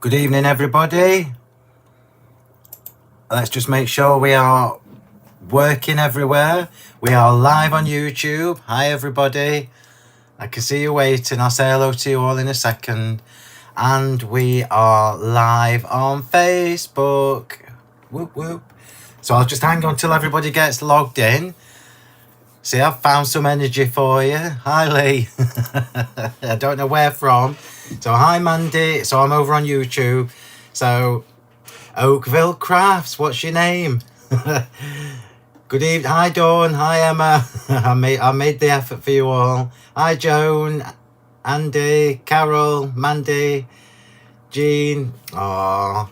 Good evening, everybody. Let's just make sure we are working everywhere. We are live on YouTube. Hi, everybody. I can see you waiting. I'll say hello to you all in a second. And we are live on Facebook. Whoop, whoop. So I'll just hang on till everybody gets logged in. See, I've found some energy for you. Hi, Lee. I don't know where from. So, hi, Mandy. So, I'm over on YouTube. So, Oakville Crafts, what's your name? Good evening. Hi, Dawn. Hi, Emma. I made the effort for you all. Hi, Joan, Andy, Carol, Mandy, Jean. Aww.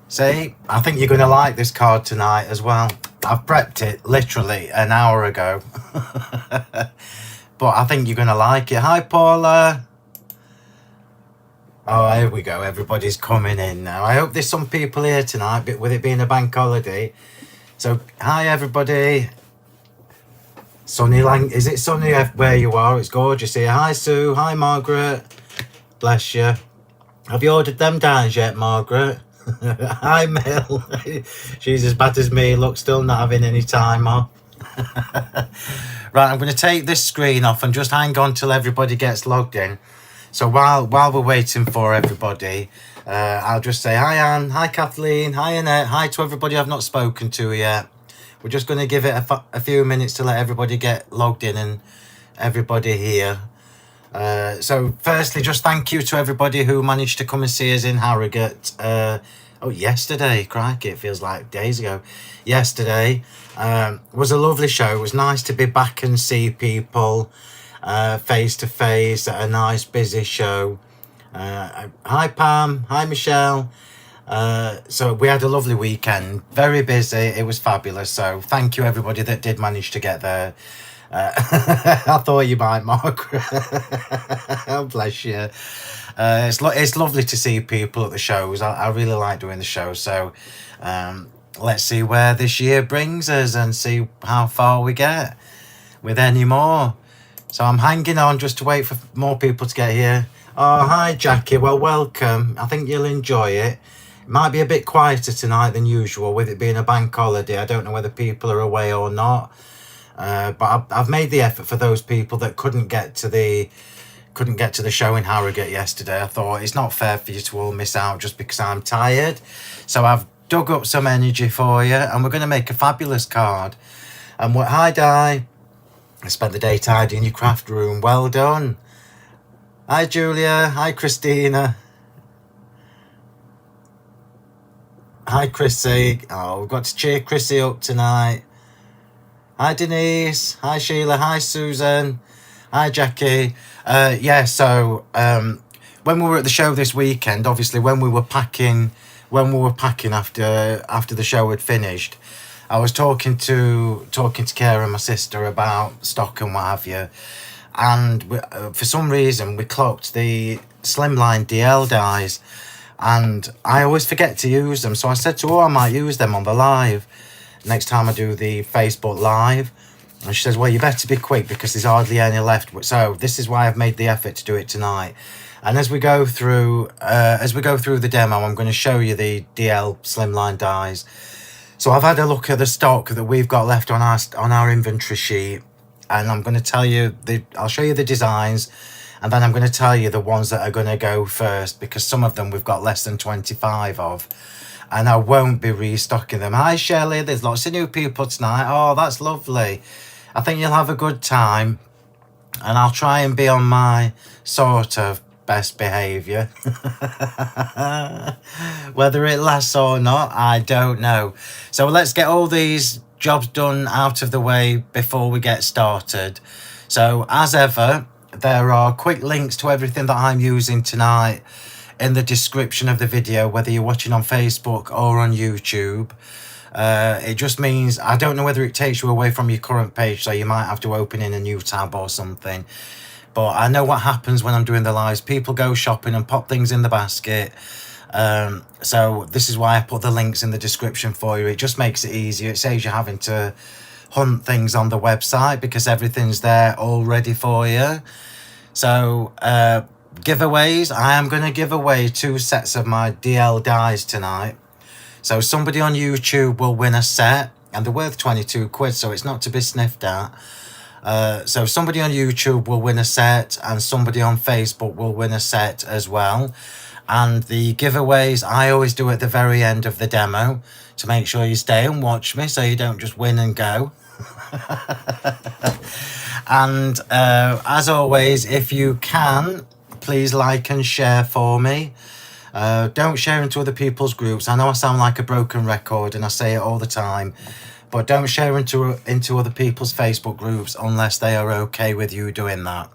See, I think you're going to like this card tonight as well. I've prepped it literally an hour ago. But I think you're going to like it. Hi, Paula. Oh, here we go. Everybody's coming in now. I hope there's some people here tonight, but with it being a bank holiday. So, hi, everybody. Sunny Lang. Is it sunny where you are? It's gorgeous here. Hi, Sue. Hi, Margaret. Bless you. Have you ordered them dies yet, Margaret? Hi, Mel. She's as bad as me. Look, still not having any time off. Right, I'm going to take this screen off and just hang on till everybody gets logged in. So while we're waiting for everybody, I'll just say hi, Anne. Hi, Kathleen. Hi, Annette. Hi to everybody I've not spoken to yet. We're just going to give it a few minutes to let everybody get logged in and everybody here. So firstly, just thank you to everybody who managed to come and see us in Harrogate. Yesterday, crikey, it feels like days ago. Yesterday was a lovely show. It was nice to be back and see people face to face at a nice busy show. Hi, Pam. Hi, Michelle. So we had a lovely weekend, very busy. It was fabulous. So thank you everybody that did manage to get there. I thought you might, Margaret. Oh, bless you. It's lovely to see people at the shows. I really like doing the show. So let's see where this year brings us and see how far we get with any more. So I'm hanging on just to wait for more people to get here. Oh, hi, Jackie. Well, welcome. I think you'll enjoy it. It might be a bit quieter tonight than usual with it being a bank holiday. I don't know whether people are away or not. But I've made the effort for those people that couldn't get to the show in Harrogate yesterday. I thought it's not fair for you to all miss out just because I'm tired. So I've dug up some energy for you, and we're going to make a fabulous card. And hi, Di. I spent the day tidying your craft room. Well done. Hi, Julia. Hi, Christina. Hi, Chrissy. Oh, we've got to cheer Chrissy up tonight. Hi, Denise. Hi, Sheila. Hi, Susan. Hi, Jackie. So when we were at the show this weekend, obviously when we were packing after the show had finished, I was talking to Kara, my sister, about stock and what have you, and for some reason we clocked the Slimline DL dies, and I always forget to use them. So I said to her, I might use them on the live next time I do the Facebook live. And she says, well, you better be quick because there's hardly any left. So this is why I've made the effort to do it tonight. And as we go through the demo, I'm going to show you the DL Slimline dies. So I've had a look at the stock that we've got left on our inventory sheet, and I'm going to tell you I'll show you the designs, and then I'm going to tell you the ones that are going to go first, because some of them we've got less than 25 of, and I won't be restocking them. Hi, Shelley. There's lots of new people tonight. Oh, that's lovely. I think you'll have a good time, and I'll try and be on my sort of best behaviour. Whether it lasts or not, I don't know. So let's get all these jobs done out of the way before we get started. So as ever, there are quick links to everything that I'm using tonight in the description of the video, whether you're watching on Facebook or on YouTube. It just means, I don't know whether it takes you away from your current page, so you might have to open in a new tab or something. But I know what happens when I'm doing the lives. People go shopping and pop things in the basket. So this is why I put the links in the description for you. It just makes it easier. It saves you having to hunt things on the website because everything's there all ready for you. So giveaways. I am going to give away 2 sets of my DL dies tonight. So somebody on YouTube will win a set, and they're worth 22 quid, so it's not to be sniffed at. So somebody on YouTube will win a set, and somebody on Facebook will win a set as well. And the giveaways I always do at the very end of the demo to make sure you stay and watch me, so you don't just win and go. And as always, if you can, please like and share for me. Don't share into other people's groups. I know I sound like a broken record and I say it all the time, but don't share into other people's Facebook groups unless they are okay with you doing that.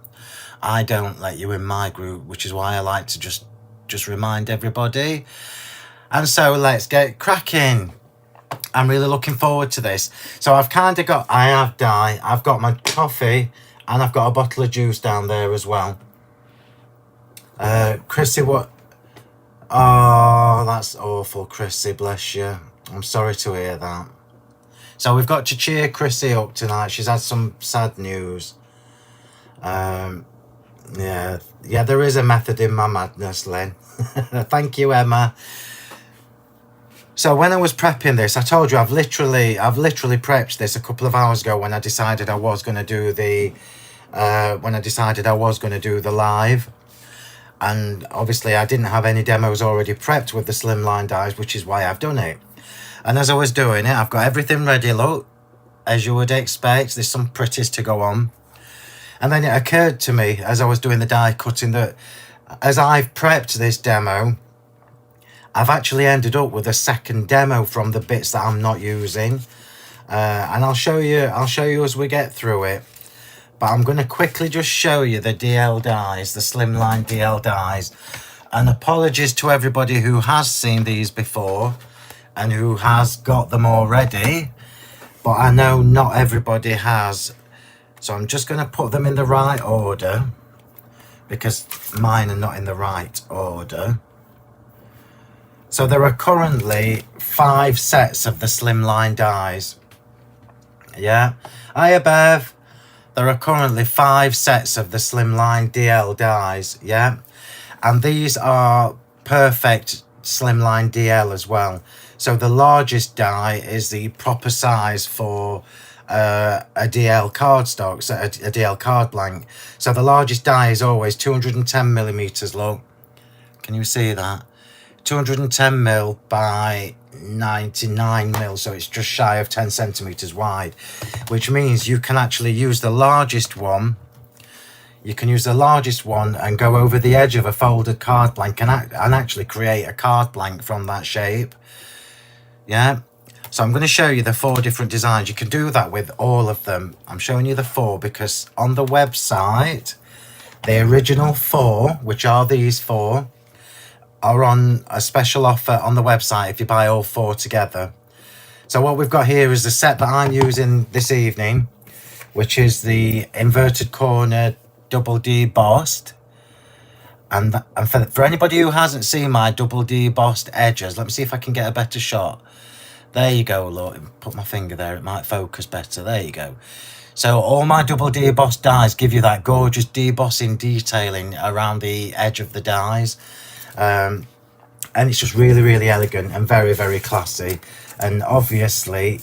I don't let you in my group, which is why I like to just remind everybody. And so let's get cracking. I'm really looking forward to this. So I've kind of got, I have dye, I've got my coffee, and I've got a bottle of juice down there as well. Chrissy, what? Oh, that's awful, Chrissy, bless you. I'm sorry to hear that. So we've got to cheer Chrissy up tonight. She's had some sad news. Yeah, there is a method in my madness, Lynn. Thank you, Emma. So when I was prepping this, I told you I've literally prepped this a couple of hours ago when I decided I was going to do the live. And obviously I didn't have any demos already prepped with the Slimline dies, which is why I've done it. And as I was doing it, I've got everything ready, look, as you would expect. There's some pretties to go on. And then it occurred to me as I was doing the die cutting that as I've prepped this demo, I've actually ended up with a second demo from the bits that I'm not using. And I'll show you as we get through it. But I'm going to quickly just show you the DL dies, the Slimline DL dies. And apologies to everybody who has seen these before and who has got them already. But I know not everybody has. So I'm just going to put them in the right order, because mine are not in the right order. So there are currently 5 sets of the Slimline dies. Yeah. Hiya, Bev. There are currently 5 sets of the Slimline DL dies, yeah? And these are perfect Slimline DL as well. So the largest die is the proper size for a DL cardstock, so a DL card blank. So the largest die is always 210 millimeters, look. Can you see that? 210 mil by 99 mil, so it's just shy of 10 centimeters wide, which means you can actually use the largest one. You can use the largest one and go over the edge of a folded card blank and actually create a card blank from that shape. Yeah, so I'm going to show you the 4 different designs. You can do that with all of them. I'm showing you the 4 because on the website, the original 4, which are these 4, are on a special offer on the website if you buy all 4 together. So what we've got here is the set that I'm using this evening, which is the inverted corner double debossed. And for anybody who hasn't seen my double debossed edges, let me see if I can get a better shot. There you go, look, put my finger there, it might focus better. There you go. So all my double debossed dies give you that gorgeous debossing detailing around the edge of the dies. And it's just really, really elegant and very, very classy. And obviously,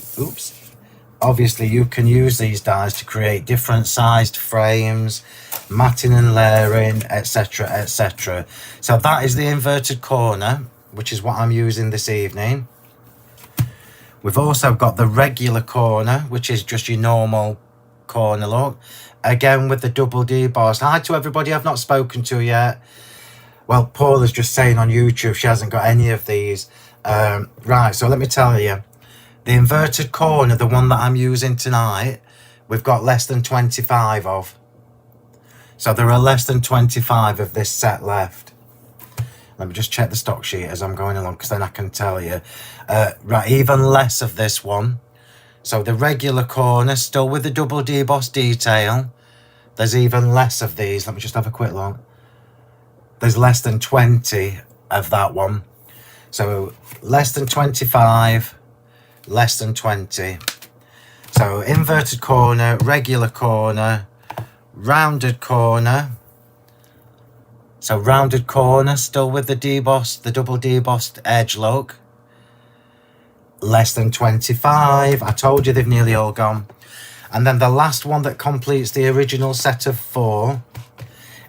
obviously you can use these dies to create different sized frames, matting and layering, etc, etc. So that is the inverted corner, which is what I'm using this evening. We've also got the regular corner, which is just your normal corner look, again with the double debossed. Hi to everybody I've not spoken to yet. Well, Paula's just saying on YouTube she hasn't got any of these. Right, so let me tell you. The inverted corner, the one that I'm using tonight, we've got less than 25 of. So there are less than 25 of this set left. Let me just check the stock sheet as I'm going along, because then I can tell you. Right, even less of this one. So the regular corner, still with the double debossed detail. There's even less of these. Let me just have a quick look. There's less than 20 of that one. So less than 25, less than 20. So inverted corner, regular corner, rounded corner, So rounded corner, still with the debossed, the double debossed edge look. Less than 25. I told you they've nearly all gone. And then the last one that completes the original set of 4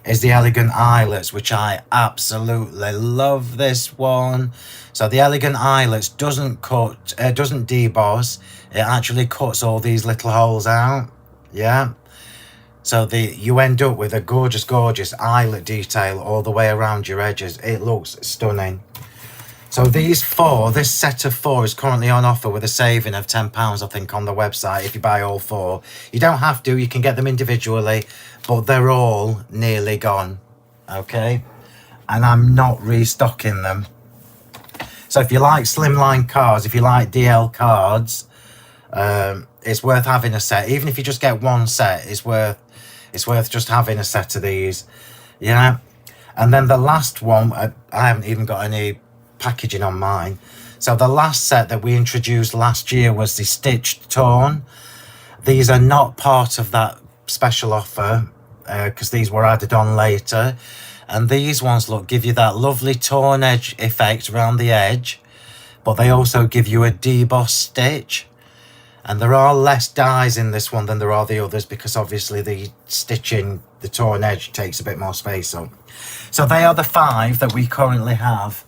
is the Elegant Eyelets, which I absolutely love this one. So the Elegant Eyelets doesn't cut, doesn't deboss. It actually cuts all these little holes out. Yeah. So you end up with a gorgeous, gorgeous eyelet detail all the way around your edges. It looks stunning. So these 4, this set of 4 is currently on offer with a saving of £10, I think, on the website if you buy all 4. You don't have to, you can get them individually, but they're all nearly gone, okay? And I'm not restocking them. So if you like slimline cards, if you like DL cards, it's worth having a set. Even if you just get one set, it's worth just having a set of these, yeah? And then the last one, I haven't even got any packaging on mine. So the last set that we introduced last year was the Stitched Torn. These are not part of that special offer because these were added on later. And these ones, look, give you that lovely torn edge effect around the edge, but they also give you a deboss stitch. And there are less dies in this one than there are the others because obviously the stitching, the torn edge takes a bit more space up. So they are the 5 that we currently have.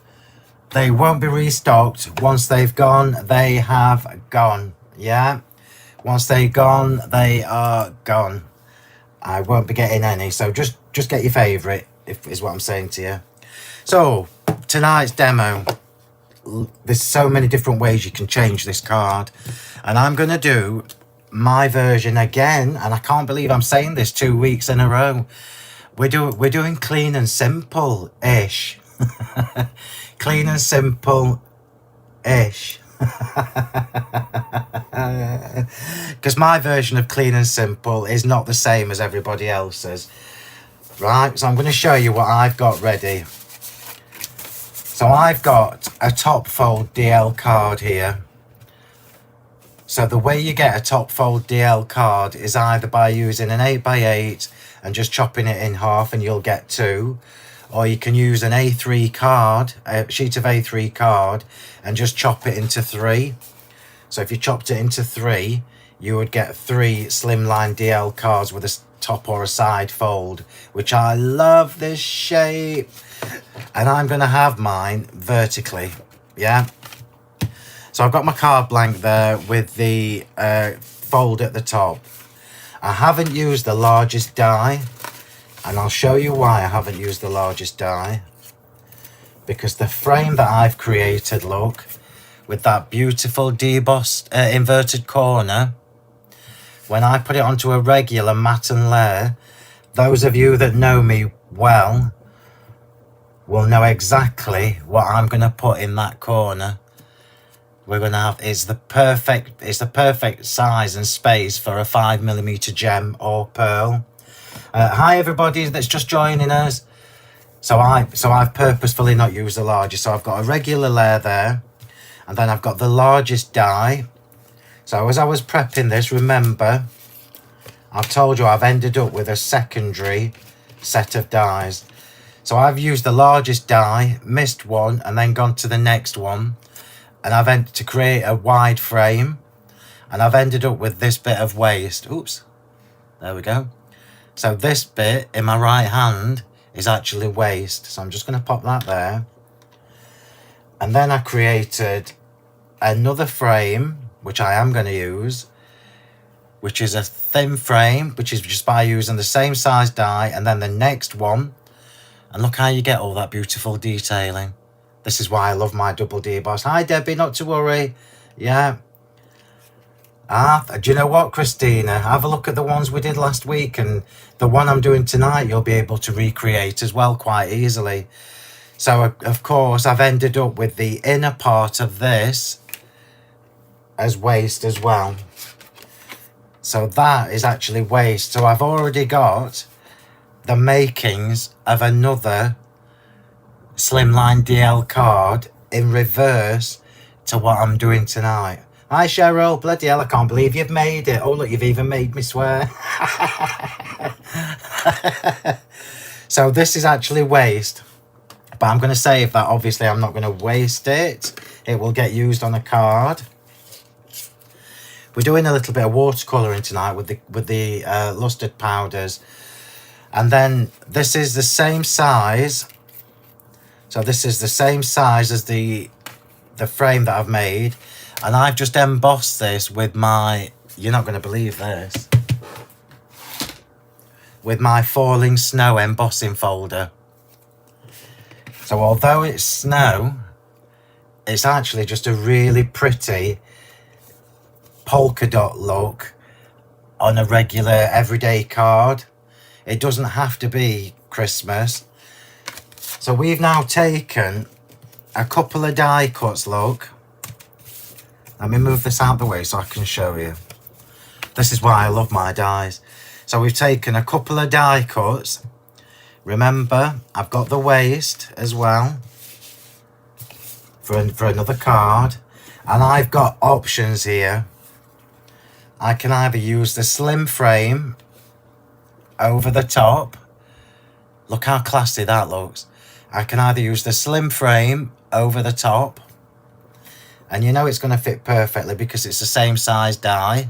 They won't be restocked. Once they've gone, they have gone. Yeah. Once they've gone, they are gone. I won't be getting any. So just get your favourite, is what I'm saying to you. So tonight's demo, there's so many different ways you can change this card. And I'm going to do my version again. And I can't believe I'm saying this 2 weeks in a row. We're doing clean and simple-ish. Clean and simple-ish. Because my version of clean and simple is not the same as everybody else's. Right, so I'm going to show you what I've got ready. So I've got a top fold DL card here. So the way you get a top fold DL card is either by using an 8x8 and just chopping it in half and you'll get 2. Or you can use an A3 card, a sheet of A3 card, and just chop it into 3. So if you chopped it into 3, you would get 3 Slimline DL cards with a top or a side fold, which I love this shape. And I'm going to have mine vertically, yeah? So I've got my card blank there with the fold at the top. I haven't used the largest die. And I'll show you why I haven't used the largest die. Because the frame that I've created, look, with that beautiful debossed inverted corner, when I put it onto a regular matte and layer, those of you that know me well will know exactly what I'm going to put in that corner. We're going to have, it's the perfect size and space for a 5mm gem or pearl. Hi everybody that's just joining us. So I've purposefully not used the largest. So I've got a regular layer there, and then I've got the largest die. So as I was prepping this, remember, I've told you I've ended up with a secondary set of dies. So I've used the largest die, missed one, and then gone to the next one, and I've ended to create a wide frame, and I've ended up with this bit of waste. Oops, there we go. So this bit in my right hand is actually waste. So I'm just going to pop that there. And then I created another frame, which I am going to use, which is a thin frame, which is just by using the same size die. And then the next one. And look how you get all that beautiful detailing. This is why I love my double deboss. Hi, Debbie, not to worry. Yeah. Do you know what, Christina? Have a look at the ones we did last week, and the one I'm doing tonight you'll be able to recreate as well quite easily. So, of course, I've ended up with the inner part of this as waste as well. So that is actually waste. So I've already got the makings of another Slimline DL card in reverse to what I'm doing tonight. Hi Cheryl, bloody hell, I can't believe you've made it. Oh look, you've even made me swear. So this is actually waste, but I'm going to save that. Obviously, I'm not going to waste it. It will get used on a card. We're doing a little bit of watercolouring tonight with the lustered powders. And then this is the same size. So this is the same size as the frame that I've made. And I've just embossed this with my, you're not going to believe this, with my Falling Snow embossing folder. So although it's snow, it's actually just a really pretty polka dot look on a regular everyday card. It doesn't have to be Christmas. So we've now taken a couple of die cuts, look. Let me move this out of the way so I can show you. This is why I love my dies. So we've taken a couple of die cuts. Remember, I've got the waist as well for another card. And I've got options here. I can either use the slim frame over the top. Look how classy that looks. I can either use the slim frame over the top. And you know it's going to fit perfectly because it's the same size die.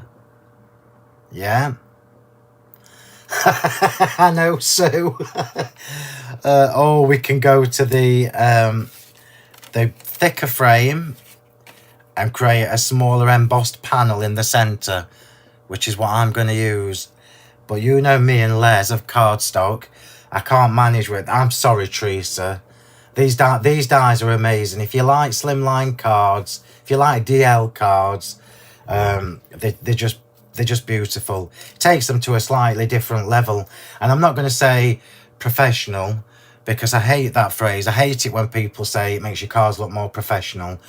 Yeah. I know, Sue. Or we can go to the thicker frame and create a smaller embossed panel in the centre, which is what I'm going to use. But you know me and Les of cardstock. I can't manage with. I'm sorry, Teresa. These dies are amazing. If you like slimline cards, if you like DL cards, they're just beautiful. It takes them to a slightly different level. And I'm not going to say professional because I hate that phrase. I hate it when people say it makes your cards look more professional.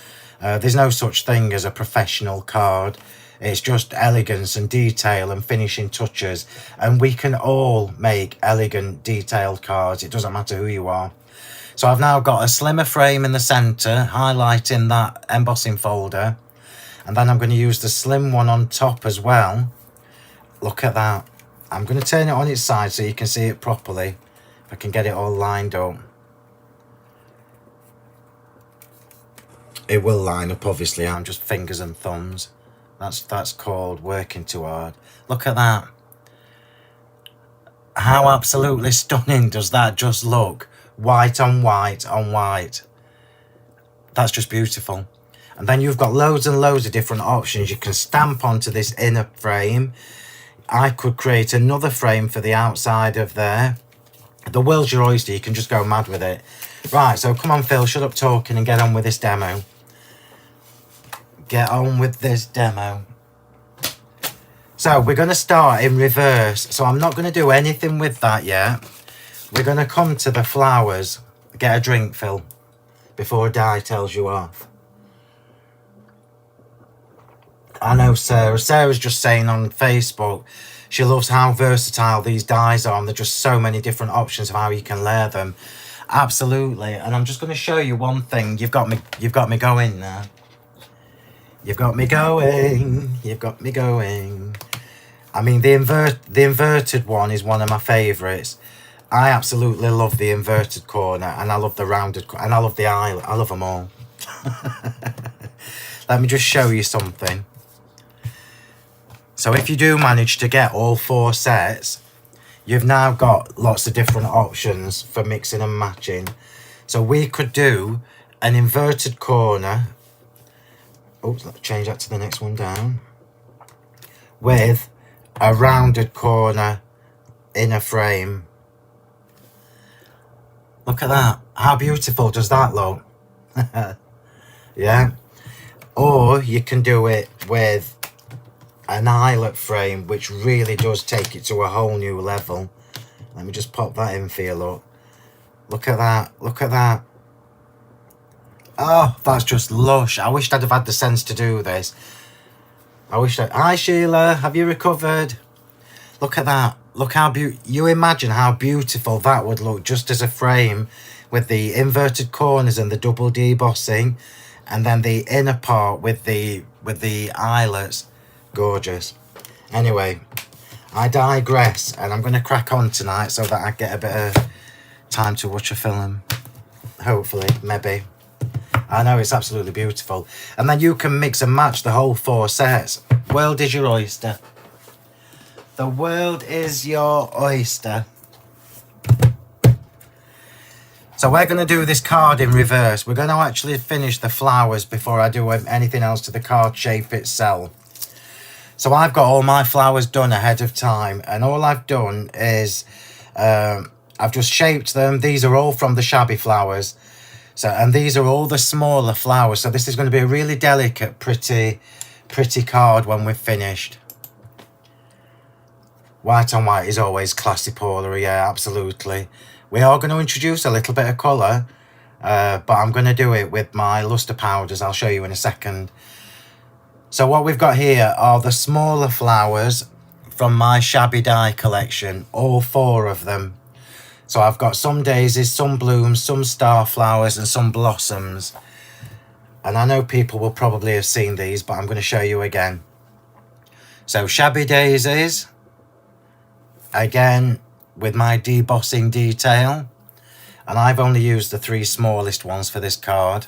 There's no such thing as a professional card. It's just elegance and detail and finishing touches. And we can all make elegant, detailed cards. It doesn't matter who you are. So I've now got a slimmer frame in the centre, highlighting that embossing folder. And then I'm going to use the slim one on top as well. Look at that. I'm going to turn it on its side so you can see it properly. If I can get it all lined up. It will line up, obviously. I'm just fingers and thumbs. That's called working too hard. Look at that. How absolutely stunning does that just look? White on white on white. That's just beautiful. And then you've got loads and loads of different options. You can stamp onto this inner frame. I could create another frame for the outside of there. The world's your oyster. You can just go mad with it. Right, so come on, Phil. Shut up talking and get on with this demo. Get on with this demo. So we're going to start in reverse. So I'm not going to do anything with that yet. We're going to come to the flowers. Get a drink, Phil, before Di tells you off. I know Sarah. Sarah's just saying on Facebook she loves how versatile these dies are, and there's just so many different options of how you can layer them. Absolutely. And I'm just going to show you one thing. You've got me going now. You've got me going. You've got me going. I mean, the inverted one is one of my favourites. I absolutely love the inverted corner, and I love the rounded corner, and I love the eye. I love them all. Let me just show you something. So if you do manage to get all 4 sets, you've now got lots of different options for mixing and matching. So we could do an inverted corner. Oops, let's change that to the next one down. With a rounded corner inner frame. Look at that. How beautiful does that look? Yeah. Or you can do it with an eyelet frame, which really does take it to a whole new level. Let me just pop that in for you, look. Look at that. Look at that. Oh, that's just lush. I wished I'd have had the sense to do this. Hi, Sheila. Have you recovered? Look at that. Look how you imagine how beautiful that would look just as a frame with the inverted corners and the double debossing, and then the inner part with the eyelets. Gorgeous. Anyway, I digress, and I'm going to crack on tonight so that I get a bit of time to watch a film. Hopefully, maybe. I know, it's absolutely beautiful. And then you can mix and match the whole 4 sets. World is your oyster. The world is your oyster. So we're going to do this card in reverse. We're going to actually finish the flowers before I do anything else to the card shape itself. So I've got all my flowers done ahead of time. And all I've done is I've just shaped them. These are all from the Shabby flowers. So, and these are all the smaller flowers. So this is going to be a really delicate, pretty card when we've finished. White on white is always classy, Paula. Yeah, absolutely. We are going to introduce a little bit of colour, but I'm going to do it with my lustre powders. I'll show you in a second. So what we've got here are the smaller flowers from my Shabby die collection, all 4 of them. So I've got some daisies, some blooms, some star flowers and some blossoms. And I know people will probably have seen these, but I'm going to show you again. So Shabby daisies, again with my debossing detail. And I've only used the 3 smallest ones for this card.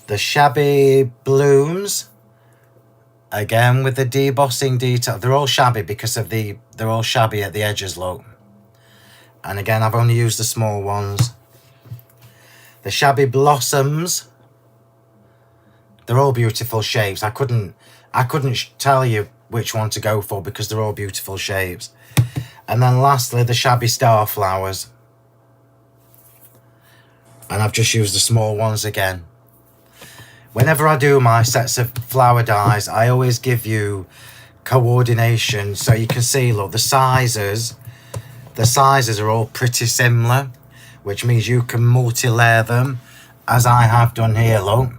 The Shabby blooms, again with the debossing detail. They're all shabby because of they're all shabby at the edges, look. And again, I've only used the small ones. The Shabby blossoms, they're all beautiful shapes. I couldn't tell you which one to go for because they're all beautiful shapes. And then lastly, the Shabby star flowers. And I've just used the small ones again. Whenever I do my sets of flower dies, I always give you coordination so you can see, look, the sizes are all pretty similar, which means you can multi-layer them, as I have done here, look.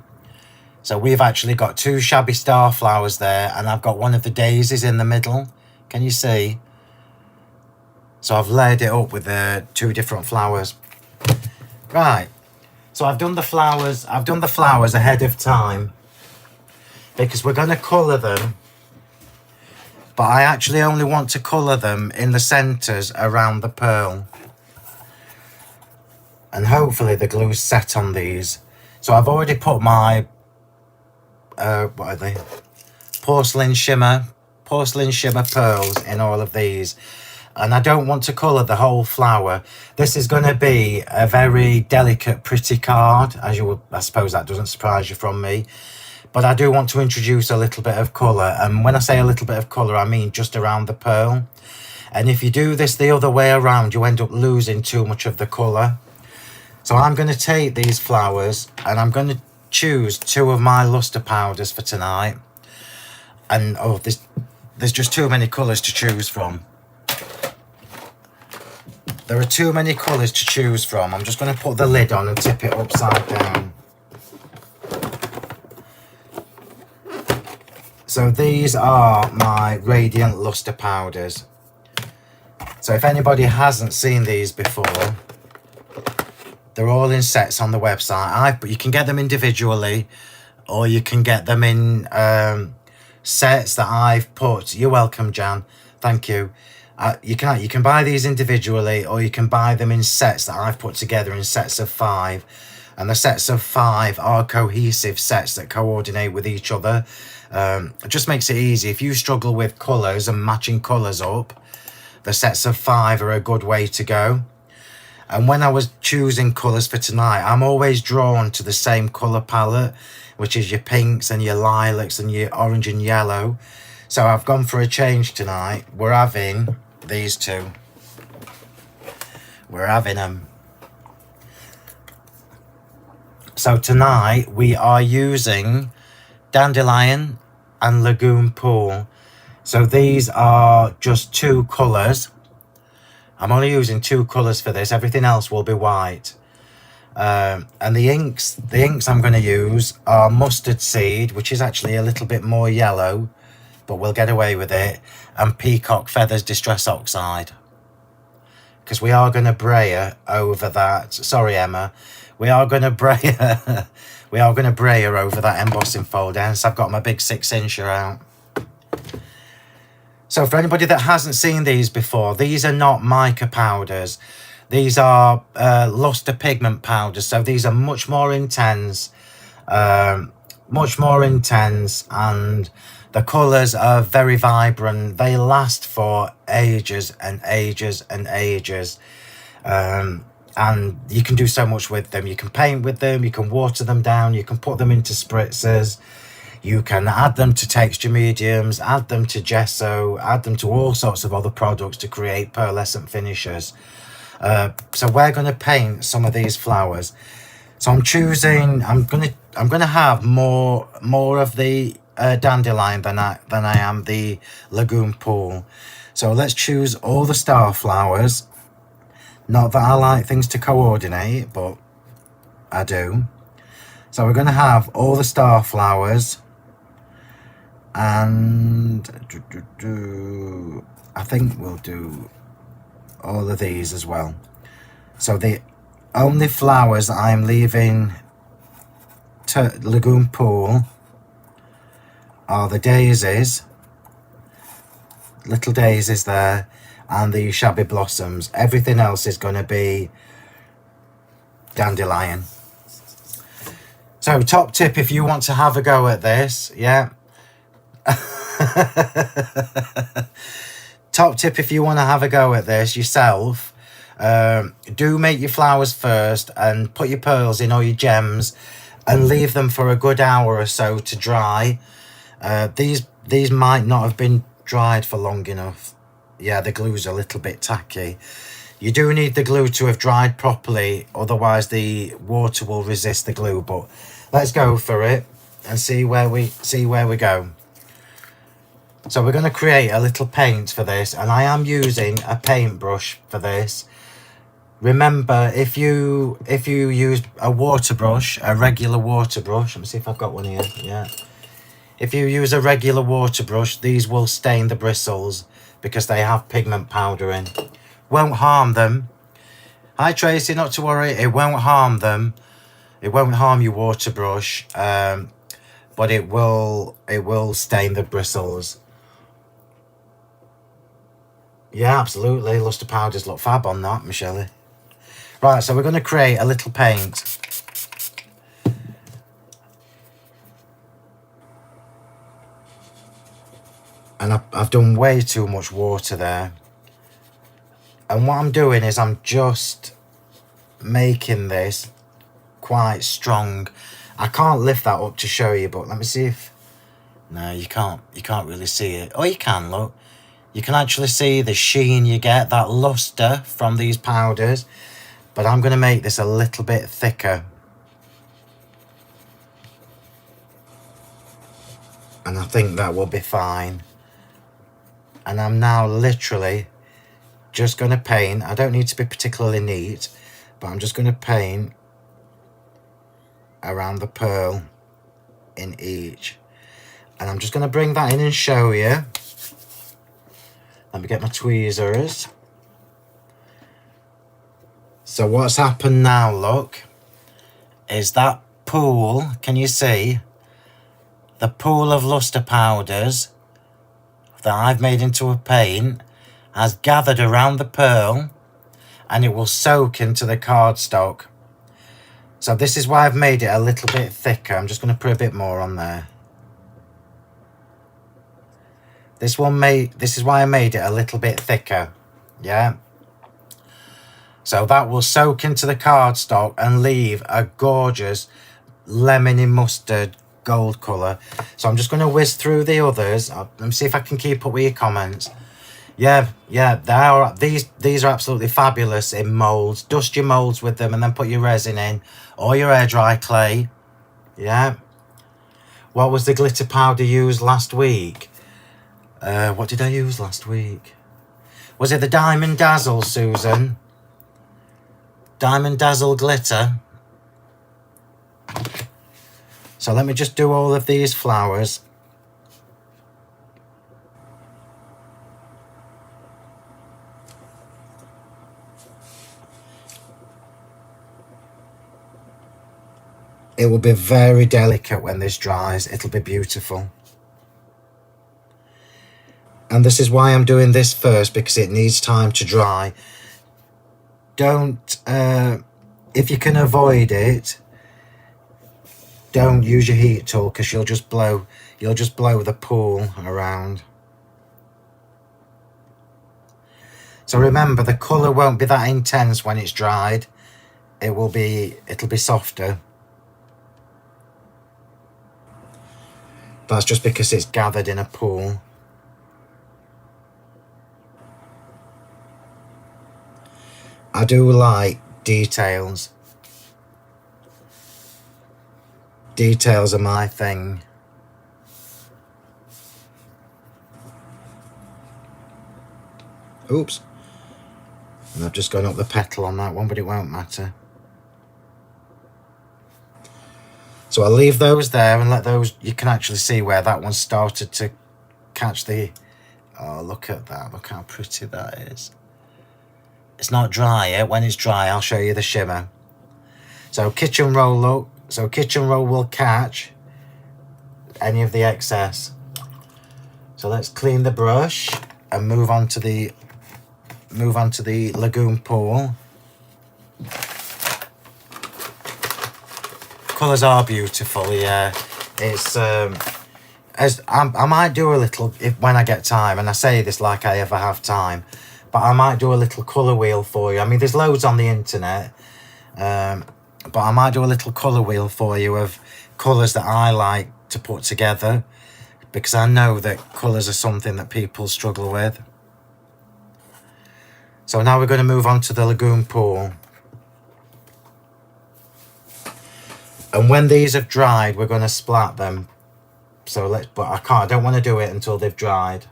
So we've actually got 2 Shabby star flowers there, and I've got one of the daisies in the middle. Can you see? So I've layered it up with the 2 different flowers. Right. So I've done the flowers ahead of time because we're going to colour them. But I actually only want to colour them in the centres around the pearl. And hopefully the glue's set on these. So I've already put my, what are they? Porcelain shimmer pearls in all of these. And I don't want to colour the whole flower. This is going to be a very delicate, pretty card. As you would, I suppose that doesn't surprise you from me. But I do want to introduce a little bit of colour. And when I say a little bit of colour, I mean just around the pearl. And if you do this the other way around, you end up losing too much of the colour. So I'm going to take these flowers and I'm going to choose 2 of my lustre powders for tonight. And oh, there's just too many colours to choose from. There are too many colours to choose from. I'm just going to put the lid on and tip it upside down. So these are my Radiant Lustre Powders. So if anybody hasn't seen these before, they're all in sets on the website. You can get them individually, or you can get them in sets that I've put. You're welcome, Jan. Thank you. You can buy these individually, or you can buy them in sets that I've put together in sets of 5. And the sets of 5 are cohesive sets that coordinate with each other. It just makes it easy. If you struggle with colours and matching colours up, the sets of 5 are a good way to go. And when I was choosing colours for tonight, I'm always drawn to the same colour palette, which is your pinks and your lilacs and your orange and yellow. So I've gone for a change tonight. We're having these 2. We're having them. So tonight we are using Dandelion and Lagoon Pool. So these are just 2 colours. I'm only using 2 colours for this. Everything else will be white. And the inks I'm going to use are Mustard Seed, which is actually a little bit more yellow, but we'll get away with it, and Peacock Feathers Distress Oxide. Because we are going to brayer over that. Sorry, Emma. We are going to brayer. We are going to brayer over that embossing fold. Hence, I've got my big 6-incher out. So for anybody that hasn't seen these before, these are not mica powders. These are luster pigment powders. So these are much more intense, and the colours are very vibrant. They last for ages and ages and ages. And you can do so much with them. You can paint with them, you can water them down, you can put them into spritzers, you can add them to texture mediums, add them to gesso, add them to all sorts of other products to create pearlescent finishes. So we're going to paint some of these flowers. So I'm choosing, I'm gonna have more of the dandelion than I am the lagoon pool. So let's choose all the star flowers. Not that I like things to coordinate, but I do. So we're going to have all the star flowers, and I think we'll do all of these as well. So the only flowers I'm leaving to lagoon pool are the daisies, little daisies there, and the shabby blossoms. Everything else is going to be dandelion. So top tip if you want to have a go at this, yeah. Top tip if you want to have a go at this yourself, do make your flowers first and put your pearls in or your gems and leave them for a good hour or so to dry. These might not have been dried for long enough. Yeah, the glue's a little bit tacky. You do need the glue to have dried properly, otherwise the water will resist the glue. But let's go for it and see where we go. So we're going to create a little paint for this, and I am using a paintbrush for this. Remember, if you use a water brush, a regular water brush, let me see if I've got one here. Yeah. If you use a regular water brush, these will stain the bristles because they have pigment powder in. Won't harm them. Hi Tracy, not to worry, it won't harm them. It won't harm your water brush, but it will stain the bristles. Yeah, absolutely. Luster powders look fab on that, Michelle. Right, so we're going to create a little paint. And I've done way too much water there. And what I'm doing is I'm just making this quite strong. I can't lift that up to show you, but let me see if... No, you can't really see it. Oh, you can, look. You can actually see the sheen you get, that luster from these powders. But I'm going to make this a little bit thicker. And I think that will be fine. And I'm now literally just going to paint. I don't need to be particularly neat, but I'm just going to paint around the pearl in each. And I'm just going to bring that in and show you. Let me get my tweezers. So what's happened now, look, is that pool, can you see? The pool of luster powders that I've made into a paint has gathered around the pearl and it will soak into the cardstock. So this is why I've made it a little bit thicker. I'm just going to put a bit more on there. This is why I made it a little bit thicker. Yeah. So that will soak into the cardstock and leave a gorgeous lemony mustard gold colour. So I'm just going to whiz through the others. Let me see if I can keep up with your comments. Yeah, these are absolutely fabulous in moulds. Dust your moulds with them and then put your resin in or your air dry clay. Yeah. What was the glitter powder used last week? What did I use last week? Was it the Diamond Dazzle, Susan? Diamond Dazzle glitter. So let me just do all of these flowers. It will be very delicate when this dries. It'll be beautiful. And this is why I'm doing this first, because it needs time to dry. Don't, if you can avoid it, don't use your heat tool, because you'll just blow the pool around. So remember, the colour won't be that intense when it's dried. It'll be softer. That's just because it's gathered in a pool. I do like details. Details are my thing. Oops. And I've just gone up the petal on that one, but it won't matter. So I'll leave those there and let those, you can actually see where that one started to catch the, oh, look at that, look how pretty that is. It's not dry yet. When it's dry, I'll show you the shimmer. So kitchen roll, look, so kitchen roll will catch any of the excess. So let's clean the brush and move on to the lagoon pool. Colours are beautiful, yeah. It's as I might do a little when I get time, and I say this like I ever have time, but I might do a little colour wheel for you. I mean, there's loads on the internet, but I might do a little colour wheel for you of colours that I like to put together, because I know that colours are something that people struggle with. So now we're going to move on to the lagoon pool. And when these have dried, we're going to splat them. So but I don't want to do it until they've dried.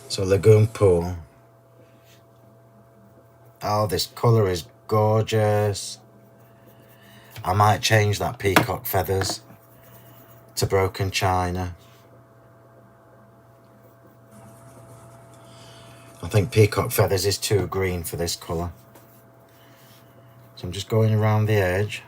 So lagoon pool. Oh, this colour is gorgeous. I might change that peacock feathers to broken china. I think peacock feathers is too green for this colour. So I'm just going around the edge.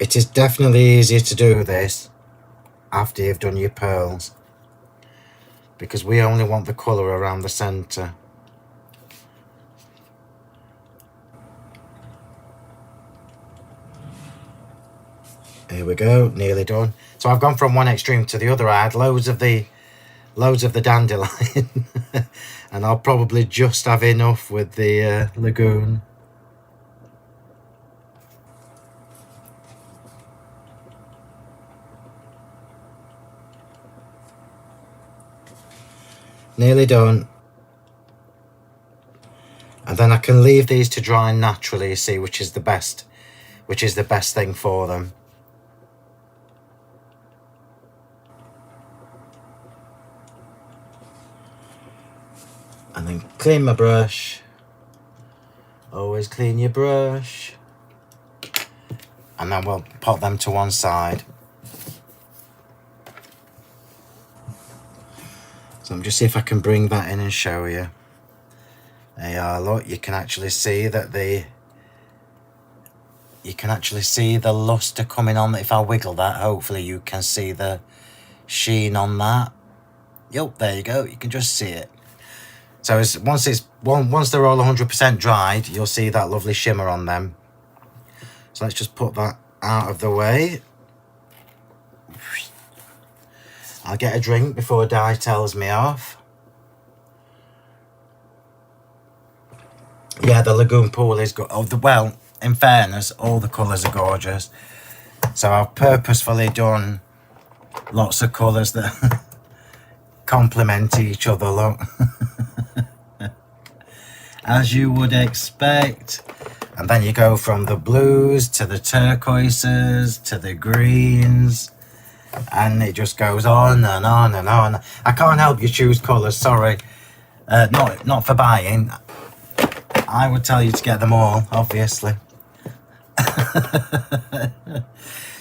It is definitely easier to do this after you've done your pearls, because we only want the colour around the centre. Here we go, nearly done. So I've gone from one extreme to the other. I had loads of the dandelion and I'll probably just have enough with the lagoon. Nearly done. And then I can leave these to dry naturally, you see, which is the best thing for them. And then clean my brush. Always clean your brush. And then we'll pop them to one side. So I'm just see if I can bring that in and show you. There you are, look, you can actually see that the luster coming on. If I wiggle that, hopefully you can see the sheen on that. Yup, there you go, you can just see it. So once they're all 100% dried, you'll see that lovely shimmer on them. So let's just put that out of the way. I'll get a drink before Di tells me off. Yeah, the lagoon pool is good. Oh, well, in fairness, all the colours are gorgeous. So I've purposefully done lots of colours that complement each other, look. As you would expect. And then you go from the blues to the turquoises to the greens. And it just goes on and on and on. I can't help you choose colours, sorry. Not for buying. I would tell you to get them all, obviously.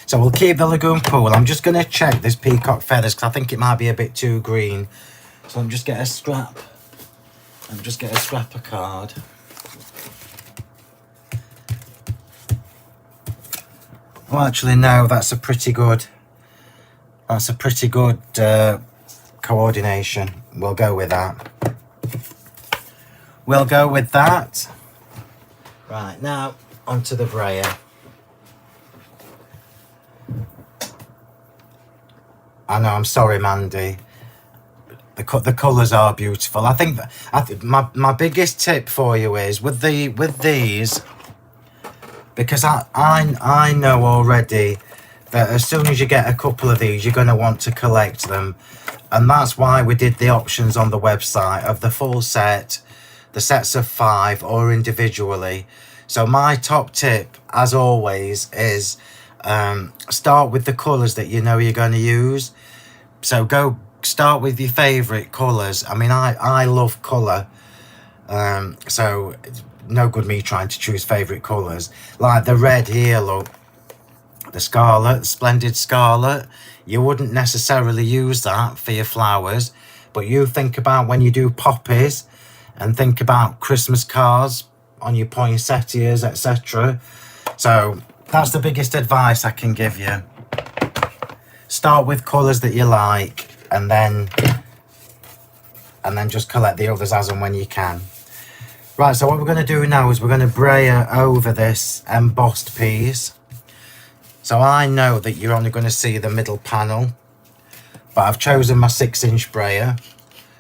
So we'll keep the lagoon pool. I'm just going to check this peacock feathers because I think it might be a bit too green. So I'm just get a scrap. I'm just get a scrapper card. Well, actually, no, that's a pretty good. That's a pretty good coordination. We'll go with that. We'll go with that. Right, now onto the brayer. I know, I'm sorry, Mandy. The colours are beautiful. I think my biggest tip for you is with these, because I know already that as soon as you get a couple of these, you're going to want to collect them, and that's why we did the options on the website of the full set, the sets of 5, or individually. So my top tip, as always, is start with the colours that you know you're going to use. So go start with your favourite colours. I mean, I love colour, so it's no good me trying to choose favourite colours. Like the red here, look, the scarlet, the splendid scarlet. You wouldn't necessarily use that for your flowers, but you think about when you do poppies and think about Christmas cards on your poinsettias, etc. So that's the biggest advice I can give you. Start with colours that you like, and then just collect the others as and when you can. Right, so what we're going to do now is we're going to brayer over this embossed piece. So I know that you're only going to see the middle panel, but I've chosen my 6-inch brayer.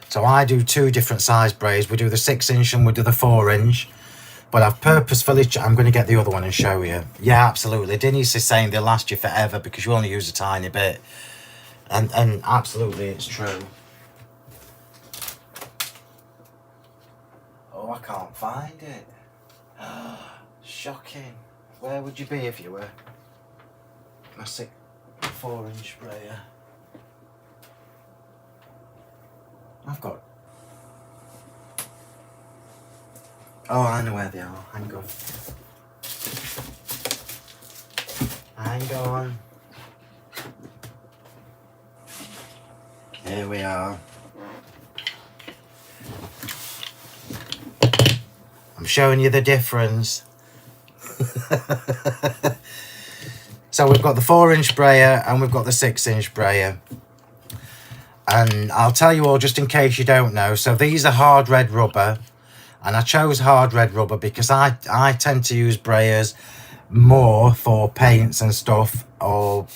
So I do 2 different size brayers. We do the 6-inch and we do the 4-inch. But I've purposefully, I'm going to get the other one and show you. Yeah, absolutely. Denise is saying they'll last you forever because you only use a tiny bit. And absolutely, it's true. Oh, I can't find it. Shocking. Where would you be if you were my 4-inch brayer? I've got... Oh, I know where they are. Hang on. Hang on. Here we are. I'm showing you the difference. So we've got the 4-inch brayer and we've got the 6-inch brayer. And I'll tell you all just in case you don't know. So these are hard red rubber. And I chose hard red rubber because I tend to use brayers more for paints and stuff or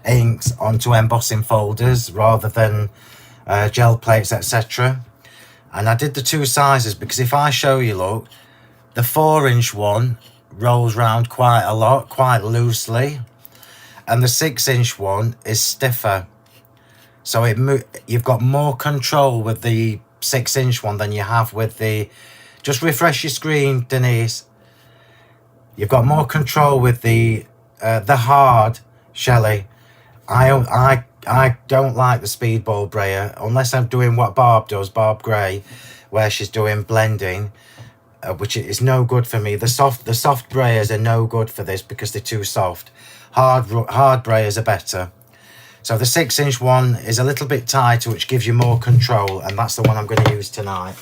inks onto embossing folders rather than gel plates, etc. And I did the 2 sizes because if I show you, look, the 4-inch one rolls round quite a lot, quite loosely, and the 6-inch one is stiffer. So you've got more control with the 6-inch one than you have with the... Just refresh your screen, Denise. You've got more control with the hard, Shelley. I don't like the speedball brayer unless I'm doing what Barb does, Barb Gray, where she's doing blending, which is no good for me. The soft brayers are no good for this because they're too soft. Hard brayers are better. So the 6-inch one is a little bit tighter, which gives you more control, and that's the one I'm going to use tonight.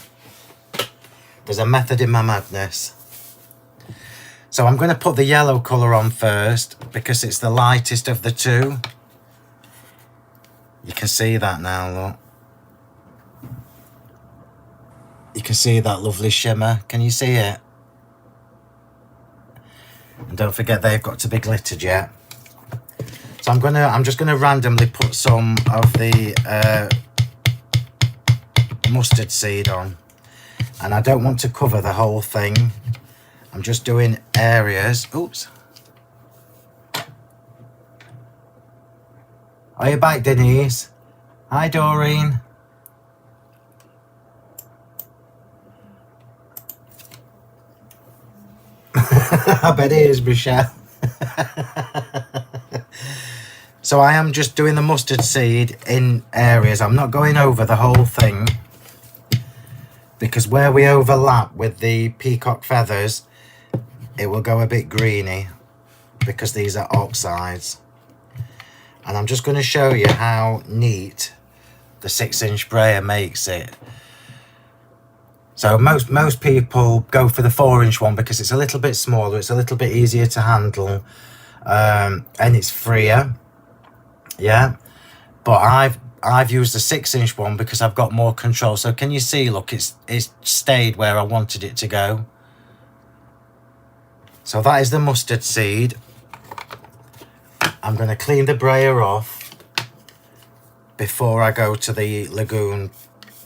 There's a method in my madness. So I'm going to put the yellow colour on first because it's the lightest of the 2. You can see that now, look. You can see that lovely shimmer. Can you see it? And don't forget they've got to be glittered yet. So I'm just gonna randomly put some of the mustard seed on. And I don't want to cover the whole thing. I'm just doing areas. Oops. Are you back, Denise? Hi, Doreen. I bet it is, Michelle. So I am just doing the mustard seed in areas. I'm not going over the whole thing, because where we overlap with the peacock feathers, it will go a bit greeny. because these are oxides. And I'm just going to show you how neat the 6-inch brayer makes it. So most people go for the 4-inch one because it's a little bit smaller, it's a little bit easier to handle, and it's freer. Yeah, but I've used the 6-inch one because I've got more control. So can you see, look, it's stayed where I wanted it to go. So that is the mustard seed. I'm going to clean the brayer off before I go to the lagoon,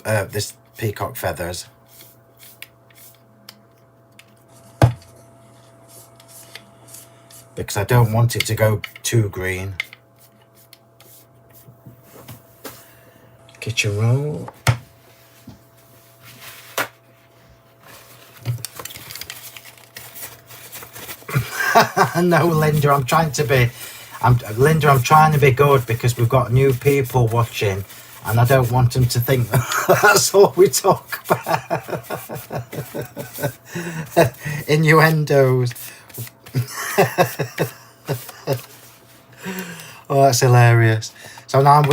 this peacock feathers. Because I don't want it to go too green. Kitchen roll. No, Linda, I'm trying to be good because we've got new people watching and I don't want them to think that's all we talk about. Innuendos. Oh, that's hilarious. So now I'm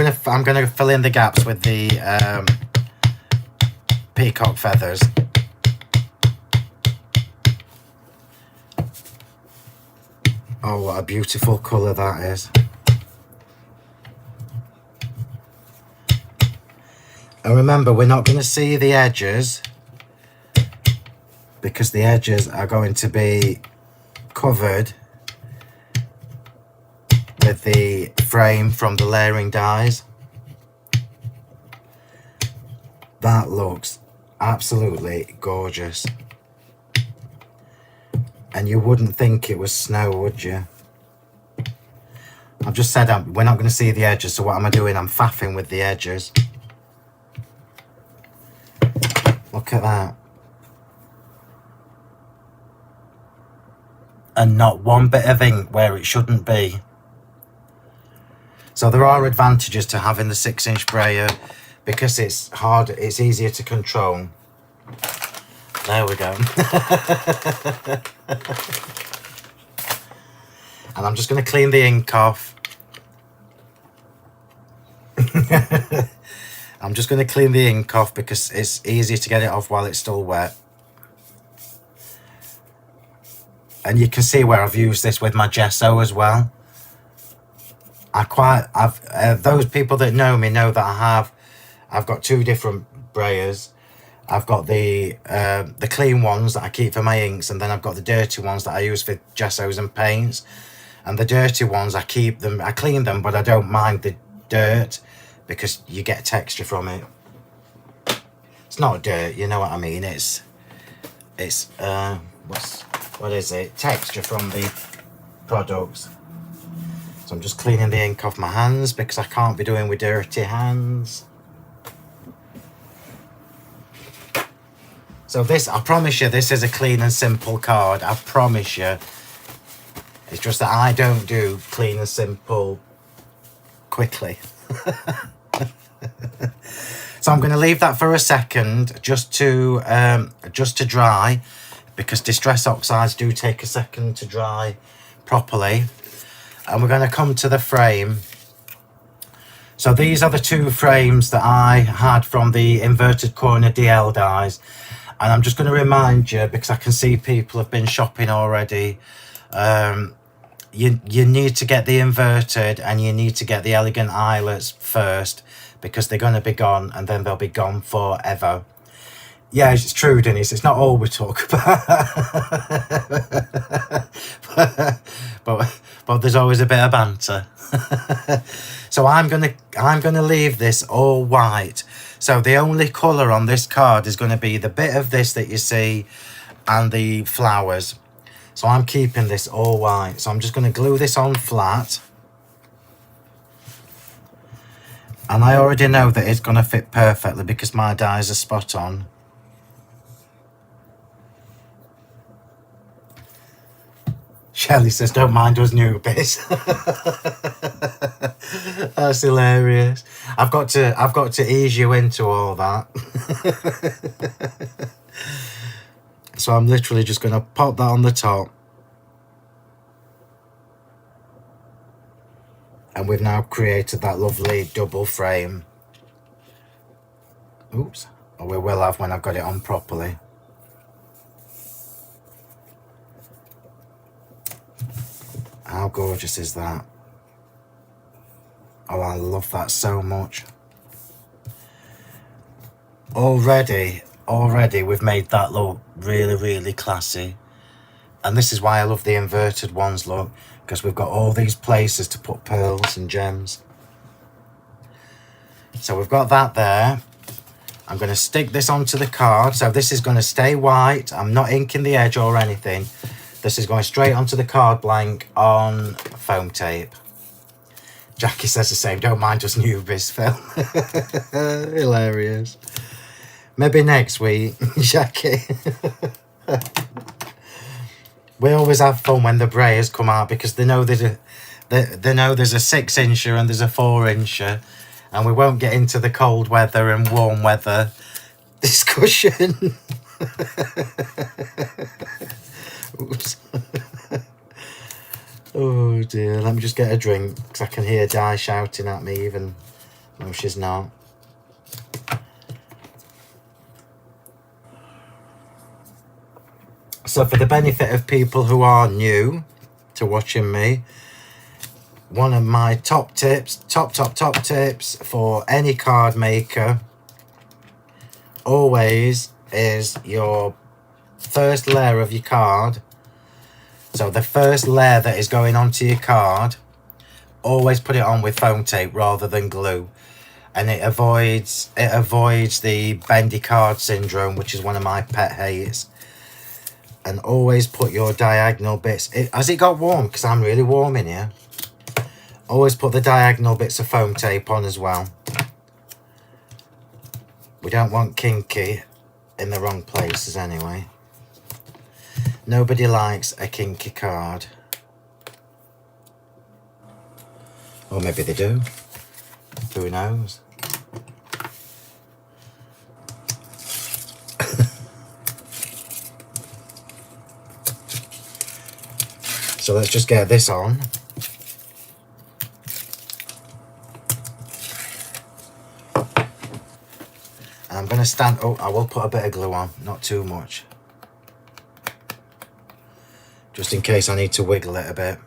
gonna fill in the gaps with the peacock feathers. Oh, what a beautiful colour that is. And remember, we're not going to see the edges because the edges are going to be covered with the frame from the layering dies. That looks absolutely gorgeous. And you wouldn't think it was snow, would you? I've just said we're not going to see the edges, so what am I doing? I'm faffing with the edges. Look at that. And not one bit of ink where it shouldn't be. So there are advantages to having the 6-inch brayer because it's harder, it's easier to control. There we go. And I'm just going to clean the ink off. I'm just going to clean the ink off because it's easier to get it off while it's still wet. And you can see where I've used this with my gesso as well. Those people that know me know that I've got two different brayers. I've got the clean ones that I keep for my inks, and then I've got the dirty ones that I use for gessos and paints. And the dirty ones, I clean them, but I don't mind the dirt because you get texture from it. It's not dirt, you know what I mean. It's what is it? Texture from the products. So I'm just cleaning the ink off my hands because I can't be doing with dirty hands. So this, I promise you, this is a clean and simple card. I promise you. It's just that I don't do clean and simple quickly. So I'm going to leave that for a second just to dry, because distress oxides do take a second to dry properly. And we're going to come to the frame. So these are the two frames that I had from the inverted corner DL dies. And I'm just going to remind you, because I can see people have been shopping already. You need to get the inverted and you need to get the elegant eyelets first, because they're going to be gone and then they'll be gone forever. Yeah, it's true, Denise. It's not all we talk about. but there's always a bit of banter. So I'm gonna leave this all white. So the only colour on this card is going to be the bit of this that you see and the flowers. So I'm keeping this all white. So I'm just going to glue this on flat. And I already know that it's going to fit perfectly because my dies are spot on. Shelley says, don't mind us newbies. That's hilarious. I've got to ease you into all that. So I'm literally just going to pop that on the top. And we've now created that lovely double frame. Oops. Or we will have when I've got it on properly. How gorgeous is that? Oh, I love that so much. Already we've made that look really, really classy. And this is why I love the inverted ones, look, because we've got all these places to put pearls and gems. So we've got that there. I'm going to stick this onto the card. So this is going to stay white. I'm not inking the edge or anything. This is going straight onto the card blank on foam tape. Jackie says the same. Don't mind us newbies, Phil. Hilarious. Maybe next week, Jackie. We always have fun when the brayers come out because they know there's a 6-incher and there's a 4-incher, and we won't get into the cold weather and warm weather discussion. Oops. Oh dear, let me just get a drink because I can hear Di shouting at me even though she's not. So for the benefit of people who are new to watching me, one of my top tips for any card maker always is your first layer of your card. So the first layer that is going onto your card, always put it on with foam tape rather than glue. And it avoids the bendy card syndrome, which is one of my pet hates. And always put your diagonal bits, has it got warm? Because I'm really warm in here. Always put the diagonal bits of foam tape on as well. We don't want kinky in the wrong places anyway. Nobody likes a kinky card. Or maybe they do. Who knows? So let's just get this on. And I'm going to stand... Oh, I will put a bit of glue on. Not too much. Just in case I need to wiggle it a bit.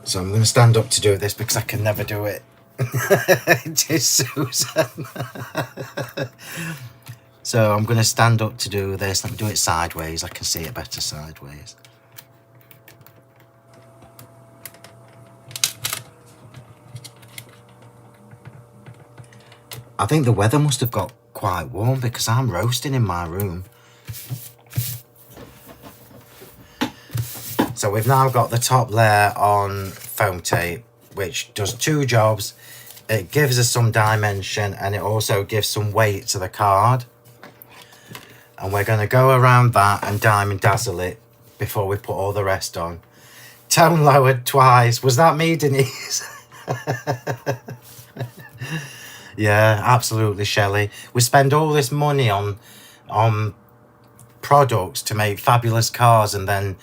So I'm going to stand up to do this because I can never do it. It is Susan. So I'm going to stand up to do this. Let me do it sideways. I can see it better sideways. I think the weather must have got quite warm because I'm roasting in my room. So we've now got the top layer on foam tape, which does two jobs. It gives us some dimension and it also gives some weight to the card. And we're going to go around that and diamond dazzle it before we put all the rest on. Tone lowered twice. Was that me, Denise? Yeah, absolutely, Shelley. We spend all this money on products to make fabulous cars, and then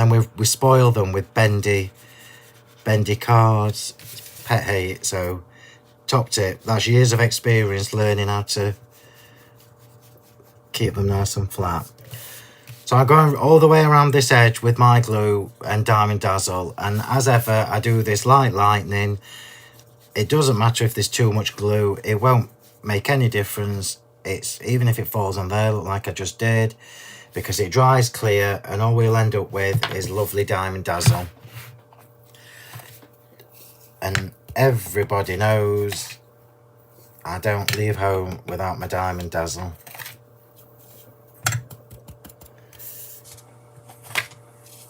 we spoil them with bendy cards. Pet hate. So top tip, that's years of experience learning how to keep them nice and flat. So I'm going all the way around this edge with my glue and diamond dazzle, and as ever I do this like lightning. It doesn't matter if there's too much glue, it won't make any difference. It's even if it falls on there like I just did, because it dries clear and all we'll end up with is lovely diamond dazzle. And everybody knows I don't leave home without my diamond dazzle.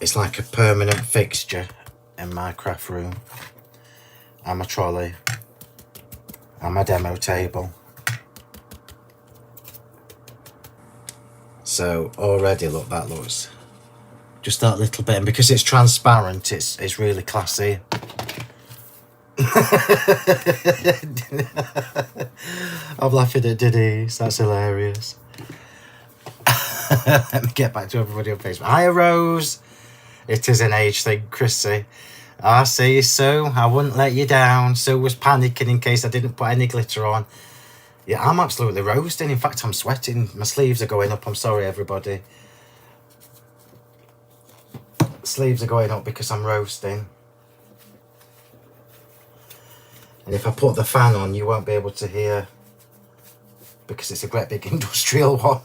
It's like a permanent fixture in my craft room. And my trolley. And my demo table. So already look, that looks just that little bit, and because it's transparent it's really classy. I'm laughing at Denise. That's hilarious. Let me get back to everybody on Facebook. Hi, Rose. It is an age thing, Chrissy. I see you, Sue. I wouldn't let you down. Sue was panicking in case I didn't put any glitter on. Yeah, I'm absolutely roasting. In fact, I'm sweating. My sleeves are going up. I'm sorry, everybody. Sleeves are going up because I'm roasting. And if I put the fan on, you won't be able to hear because it's a great big industrial one.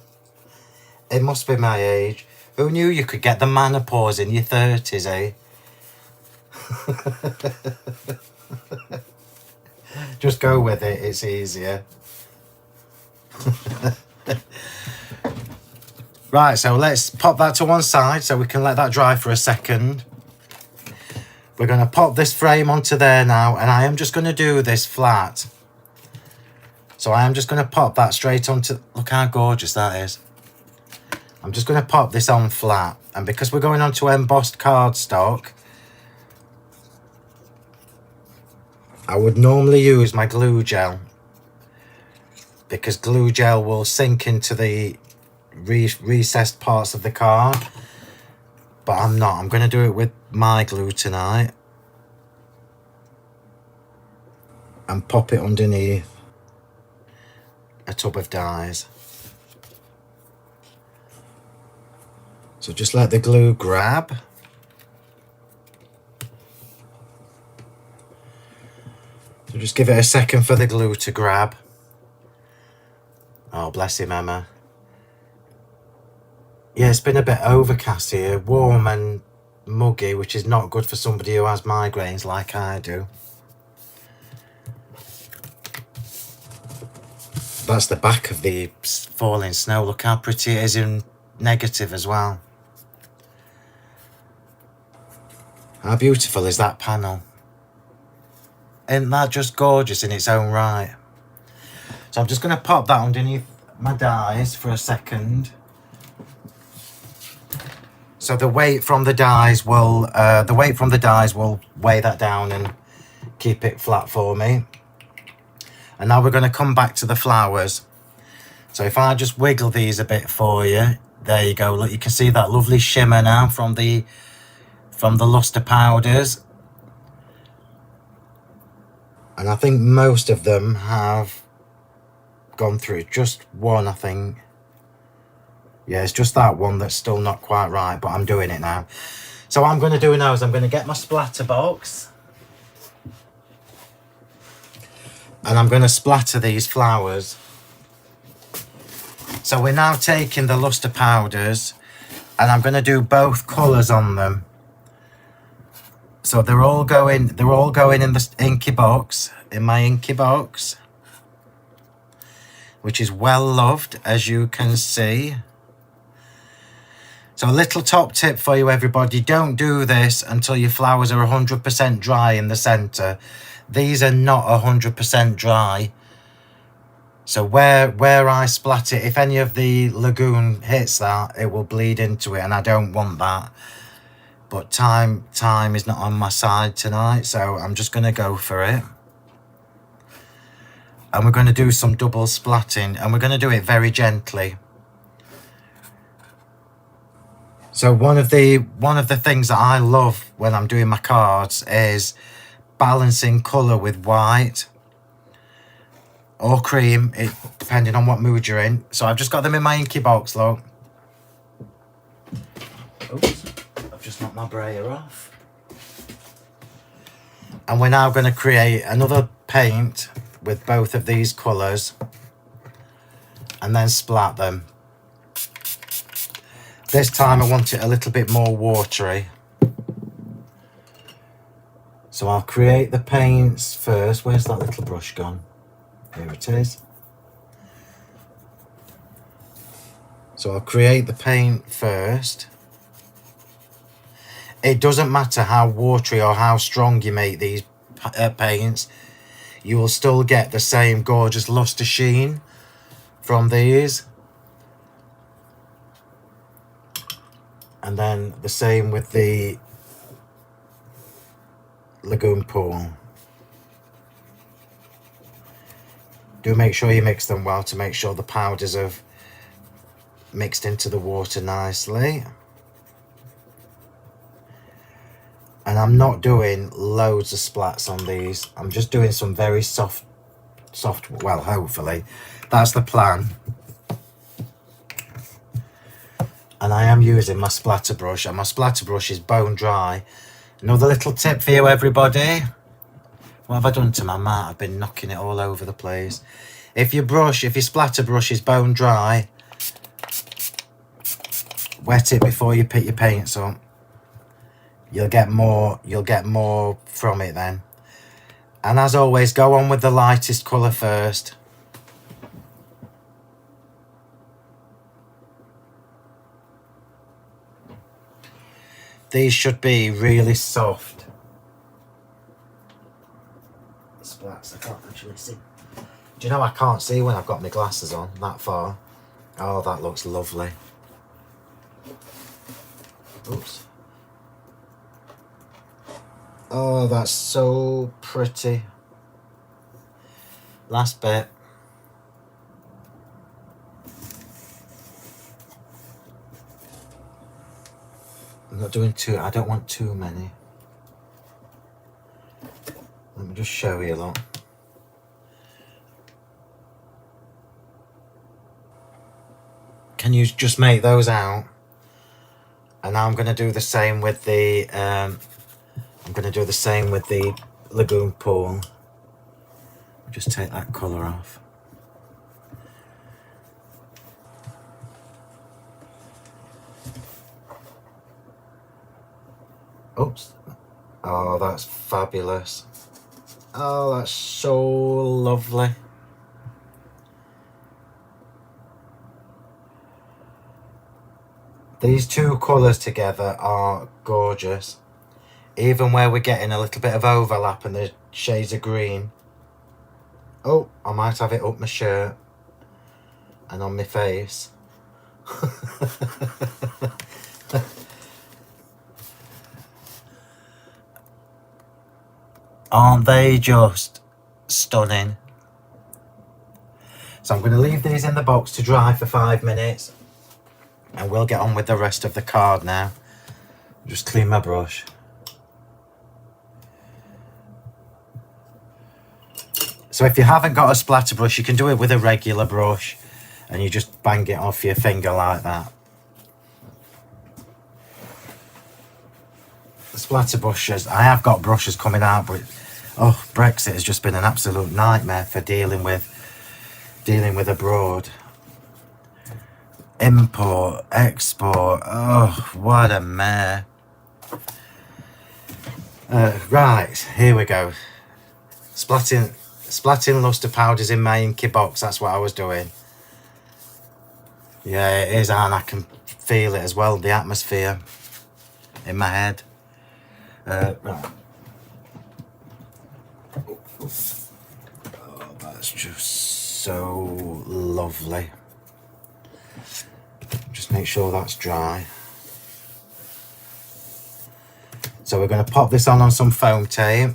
It must be my age. Who knew you could get the menopause in your 30s, eh? Just go with it, it's easier. Right, so let's pop that to one side so we can let that dry for a second. We're going to pop this frame onto there now, and I am just going to do this flat. So I am just going to pop that straight onto... Look how gorgeous that is. I'm just going to pop this on flat, and because we're going on to embossed cardstock, I would normally use my glue gel, because glue gel will sink into the recessed parts of the card, but I'm not. I'm going to do it with my glue tonight and pop it underneath a tub of dyes. So just let the glue grab. So just give it a second for the glue to grab. Oh, bless him, Emma. Yeah, it's been a bit overcast here, warm and muggy, which is not good for somebody who has migraines like I do. That's the back of the falling snow. Look how pretty it is in negative as well. How beautiful is that panel? Isn't that just gorgeous in its own right? So I'm just going to pop that underneath my dies for a second. So the weight from the dies will weigh that down and keep it flat for me. And now we're going to come back to the flowers. So if I just wiggle these a bit for you, there you go. Look, you can see that lovely shimmer now from the luster powders. And I think most of them have gone through. Just one, I think. Yeah, it's just that one that's still not quite right, but I'm doing it now. So what I'm going to do now is I'm going to get my splatter box. And I'm going to splatter these flowers. So we're now taking the luster powders and I'm going to do both colours on them. So they're all going in the inky box, in my inky box, which is well loved, as you can see. So a little top tip for you, everybody. Don't do this until your flowers are 100% dry in the centre. These are not 100% dry. So where I splat it, if any of the lagoon hits that, it will bleed into it, and I don't want that. But time is not on my side tonight, so I'm just going to go for it. And we're going to do some double splatting, and we're going to do it very gently. So one of the things that I love when I'm doing my cards is balancing colour with white or cream, depending on what mood you're in. So I've just got them in my inky box, look. Oops, I've just knocked my brayer off. And we're now going to create another paint with both of these colours and then splat them. This time I want it a little bit more watery. So I'll create the paints first. Where's that little brush gone? Here it is. So I'll create the paint first. It doesn't matter how watery or how strong you make these paints, you will still get the same gorgeous luster sheen from these. And then the same with the lagoon pool. Do make sure you mix them well to make sure the powders have mixed into the water nicely. And I'm not doing loads of splats on these. I'm just doing some very soft, well, hopefully. That's the plan. And I am using my splatter brush, and my splatter brush is bone dry. Another little tip for you, everybody. What have I done to my mat? I've been knocking it all over the place. If your splatter brush is bone dry, wet it before you pick your paints up. You'll get more from it then. And as always, go on with the lightest colour first. These should be really soft splats. I can't actually see. Do you know I can't see when I've got my glasses on that far? Oh, that looks lovely. Oops. Oh, that's so pretty. Last bit. I'm not doing too, I don't want too many. Let me just show you a lot. Can you just make those out? And now I'm going to do the same with the lagoon pool. Just take that colour off. Oops. Oh, that's fabulous. Oh, that's so lovely. These two colours together are gorgeous. Even where we're getting a little bit of overlap and the shades of green. Oh, I might have it up my shirt and on my face. Aren't they just stunning? So I'm going to leave these in the box to dry for 5 minutes. And we'll get on with the rest of the card now. Just clean my brush. So if you haven't got a splatter brush, you can do it with a regular brush. And you just bang it off your finger like that. The splatter brushes, I have got brushes coming out, but oh, Brexit has just been an absolute nightmare for dealing with abroad. Import, export, oh, what a mare. Right, here we go. Splatting luster powders in my inky box, that's what I was doing. Yeah, it is, and I can feel it as well, the atmosphere in my head. Right. Oh, that's just so lovely. Just make sure that's dry. So we're going to pop this on some foam tape.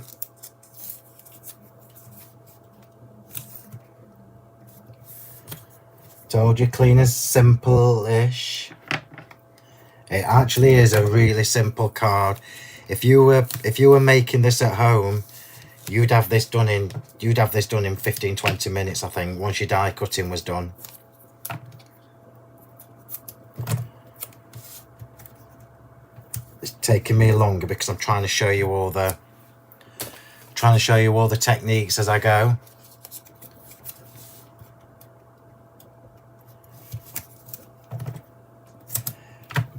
Told you, clean as simple-ish. It actually is a really simple card. If you were making this at home, you'd have this done in 15-20 minutes, I think, once your die cutting was done. It's taking me longer because I'm trying to show you all the techniques as I go.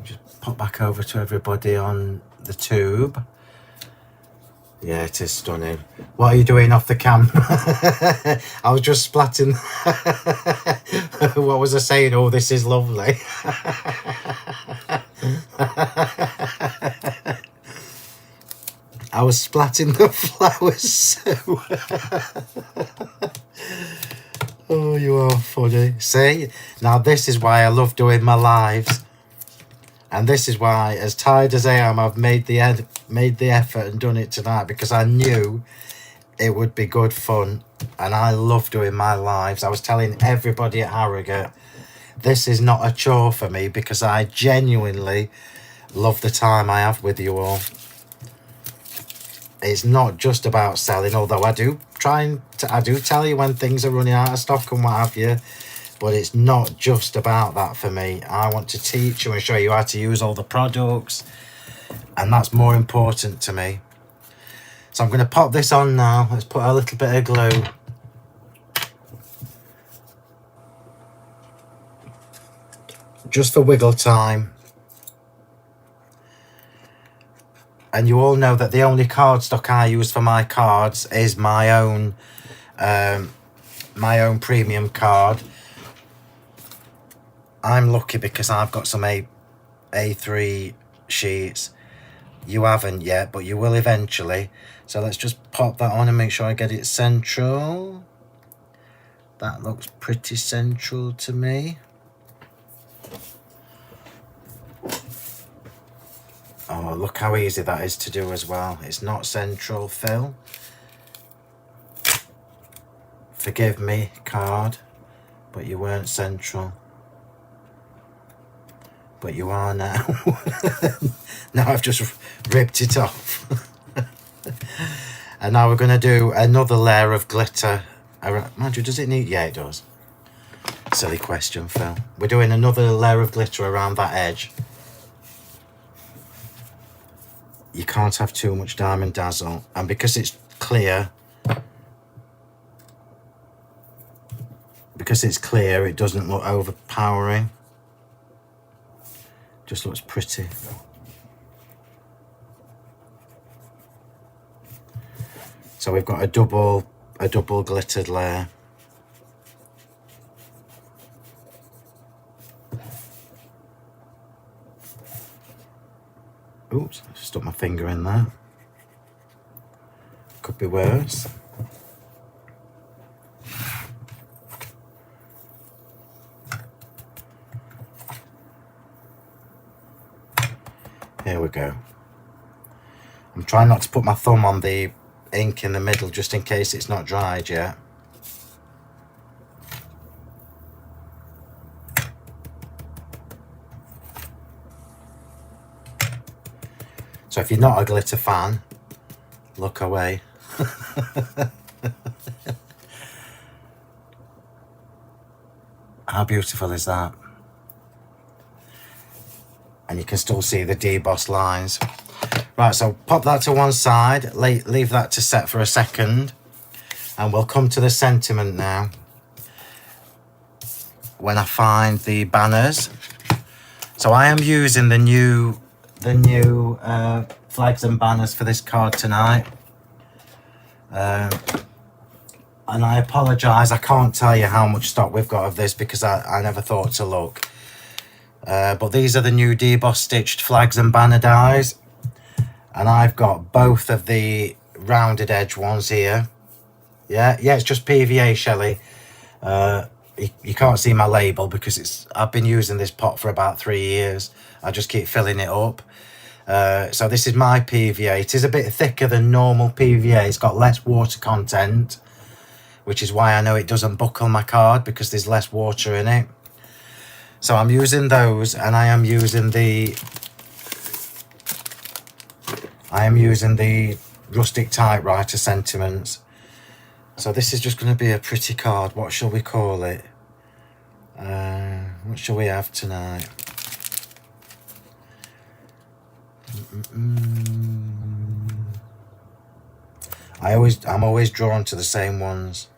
Just pop back over to everybody on the tube. Yeah, it is stunning. What are you doing off the cam? I was just splatting. What was I saying? Oh, this is lovely. I was splatting the flowers. Oh, you are funny. See? Now this is why I love doing my lives. And this is why, as tired as I am, I've made the effort and done it tonight, because I knew it would be good fun, and I love doing my lives. I was telling everybody at Harrogate, this is not a chore for me because I genuinely love the time I have with you all. It's not just about selling, although I do tell you when things are running out of stock and what have you, but it's not just about that for me. I want to teach you and show you how to use all the products, and that's more important to me. So I'm going to pop this on now. Let's put a little bit of glue. Just for wiggle time. And you all know that the only cardstock I use for my cards is my own premium card. I'm lucky because I've got some A3 sheets. You haven't yet, but you will eventually. So let's just pop that on and make sure I get it central. That looks pretty central to me. Oh, look how easy that is to do as well. It's not central, Phil. Forgive me, card, but you weren't central. But you are now. Now I've just ripped it off. And now we're going to do another layer of glitter. Mind you, does it need? Yeah, it does. Silly question, Phil. We're doing another layer of glitter around that edge. You can't have too much Diamond Dazzle, and because it's clear, it doesn't look overpowering. Just looks pretty. So we've got a double glittered layer. Oops, I stuck my finger in there. Could be worse. Here we go. I'm trying not to put my thumb on the ink in the middle just in case it's not dried yet. So if you're not a glitter fan, look away. How beautiful is that? And you can still see the deboss lines. Right, so pop that to one side, leave that to set for a second, and we'll come to the sentiment now. When I find the banners. So I am using the new flags and banners for this card tonight. And I apologise, I can't tell you how much stock we've got of this because I never thought to look. But these are the new deboss stitched flags and banner dies. And I've got both of the rounded edge ones here. Yeah, it's just PVA, Shelley. You can't see my label because I've been using this pot for about 3 years. I just keep filling it up. So this is my PVA. It is a bit thicker than normal PVA. It's got less water content, which is why I know it doesn't buckle my card, because there's less water in it. So I'm using those, and I am using the Rustic Typewriter Sentiments. So this is just going to be a pretty card. What shall we call it? What shall we have tonight? I'm always drawn to the same ones.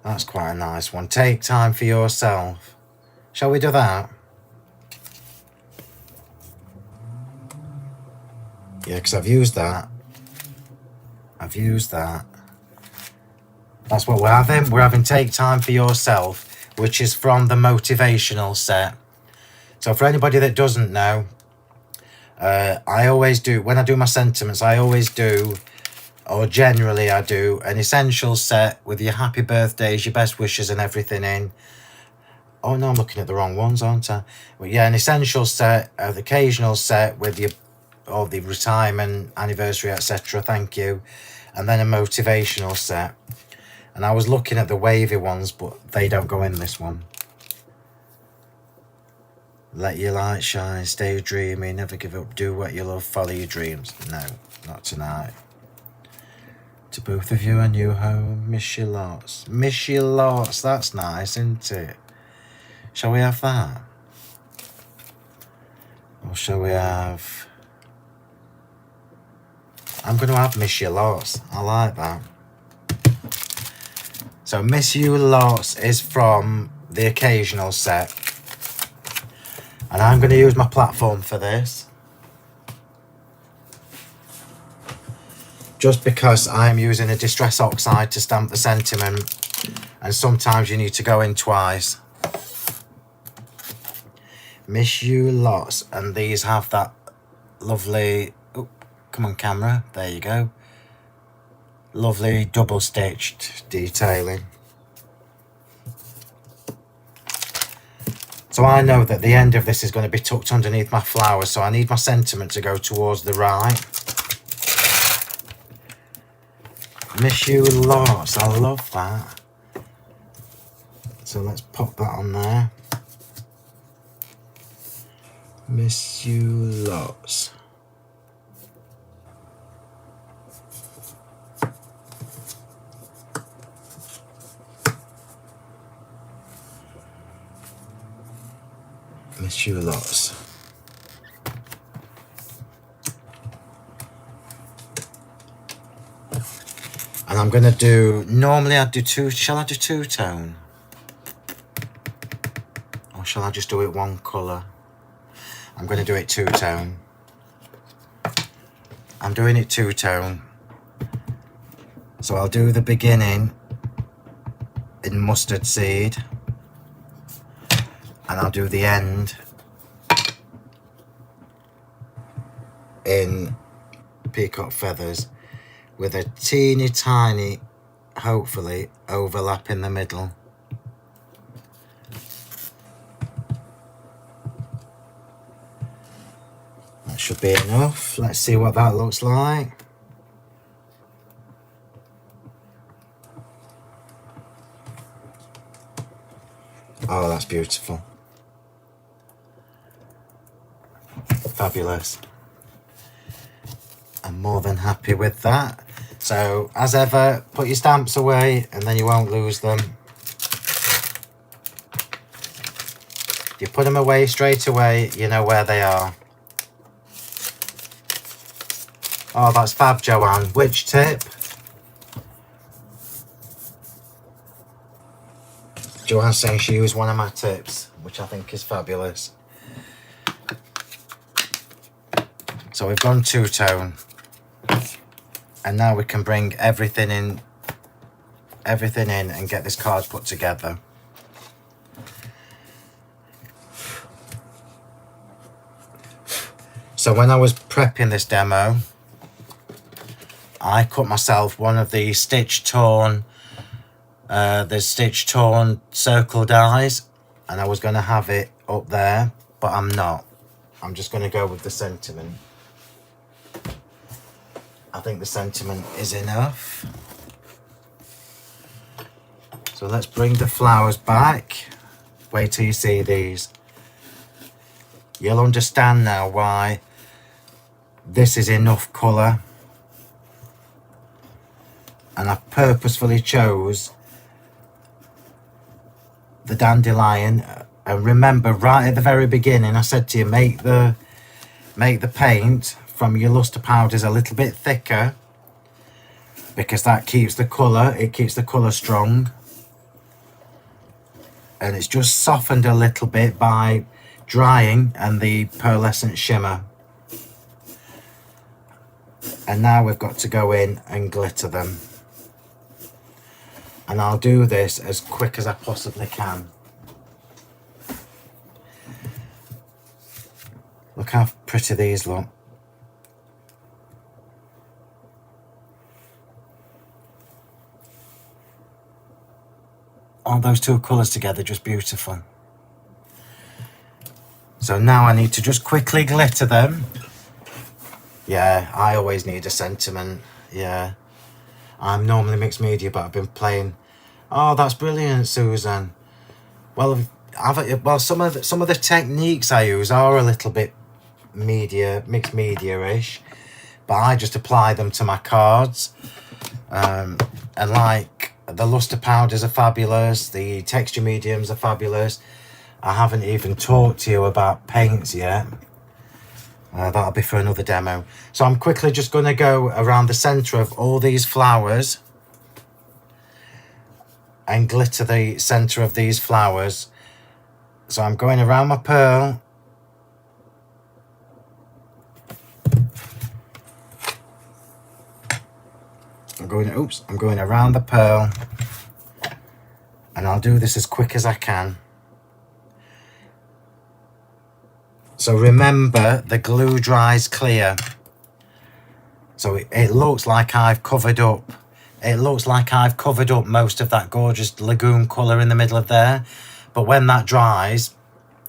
That's quite a nice one. Take time for yourself. Shall we do that? Yeah, because I've used that. That's what we're having. We're having Take Time for Yourself, which is from the motivational set. So for anybody that doesn't know, I always do, when I do my sentiments, I always do, or generally I do, an essential set with your happy birthdays, your best wishes and everything in. Oh no, I'm looking at the wrong ones, aren't I? Well, yeah, an essential set, an occasional set with your, all the retirement, anniversary, etc. Thank you. and then a motivational set. And I was looking at the wavy ones, but they don't go in this one. Let your light shine, stay dreamy, never give up, do what you love, follow your dreams. No, not tonight. To both of you, a new home, miss you lots. Miss you lots, that's nice, isn't it? Shall we have that? Or shall we have... I'm going to have miss you lots. I like that. So miss you lots is from the occasional set. And I'm going to use my platform for this. Just because I'm using a Distress Oxide to stamp the sentiment. And sometimes you need to go in twice. Miss you lots. And these have that lovely... Oh, come on camera. There you go. Lovely double stitched detailing. So I know that the end of this is going to be tucked underneath my flowers, so I need my sentiment to go towards the right. Miss you lots, I love that. So let's pop that on there. Miss you lots. Miss you lots. And I'm going to do, normally I'd do two, shall I do two-tone? Or shall I just do it one colour? I'm going to do it two-tone. I'm doing it two-tone. So I'll do the beginning in mustard seed. And I'll do the end in peacock feathers with a teeny tiny, hopefully, overlap in the middle. That should be enough. Let's see what that looks like. Oh, that's beautiful. Fabulous. I'm more than happy with that. So, as ever, put your stamps away and then you won't lose them. If you put them away straight away, you know where they are. Oh, that's fab, Joanne. Which tip? Joanne's saying she used one of my tips, which I think is fabulous. So we've gone two-tone. And now we can bring everything in and get this card put together. So when I was prepping this demo, I cut myself one of the stitch torn circle dies, and I was going to have it up there, but I'm not. I'm just going to go with the sentiment. I think the sentiment is enough. So let's bring the flowers back. Wait till you see these. You'll understand now why this is enough colour. And I purposefully chose the dandelion. And remember, right at the very beginning, I said to you, make the paint from your luster powders a little bit thicker, because that keeps the colour, it keeps the colour strong. And it's just softened a little bit by drying and the pearlescent shimmer. And now we've got to go in and glitter them. And I'll do this as quick as I possibly can. Look how pretty these look. All those two colours together, just beautiful. So now I need to just quickly glitter them. Yeah, I always need a sentiment, yeah. I'm normally mixed media, but I've been playing. Oh, that's brilliant, Susan. Well, some of the techniques I use are a little bit mixed media-ish, but I just apply them to my cards. And like the luster powders are fabulous, the texture mediums are fabulous. I haven't even talked to you about paints yet. That'll be for another demo. So I'm quickly just going to go around the centre of all these flowers and glitter the centre of these flowers. So I'm going around my pearl. I'm going around the pearl, and I'll do this as quick as I can. So remember, the glue dries clear. So it looks like I've covered up. It looks like I've covered up most of that gorgeous legume colour in the middle of there. But when that dries,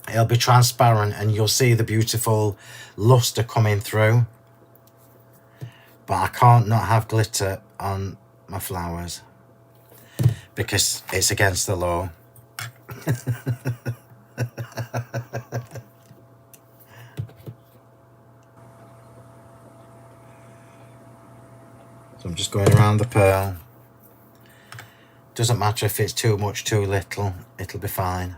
it'll be transparent and you'll see the beautiful luster coming through. But I can't not have glitter on my flowers because it's against the law. So I'm just going around the pearl. Doesn't matter if it's too much, too little, it'll be fine.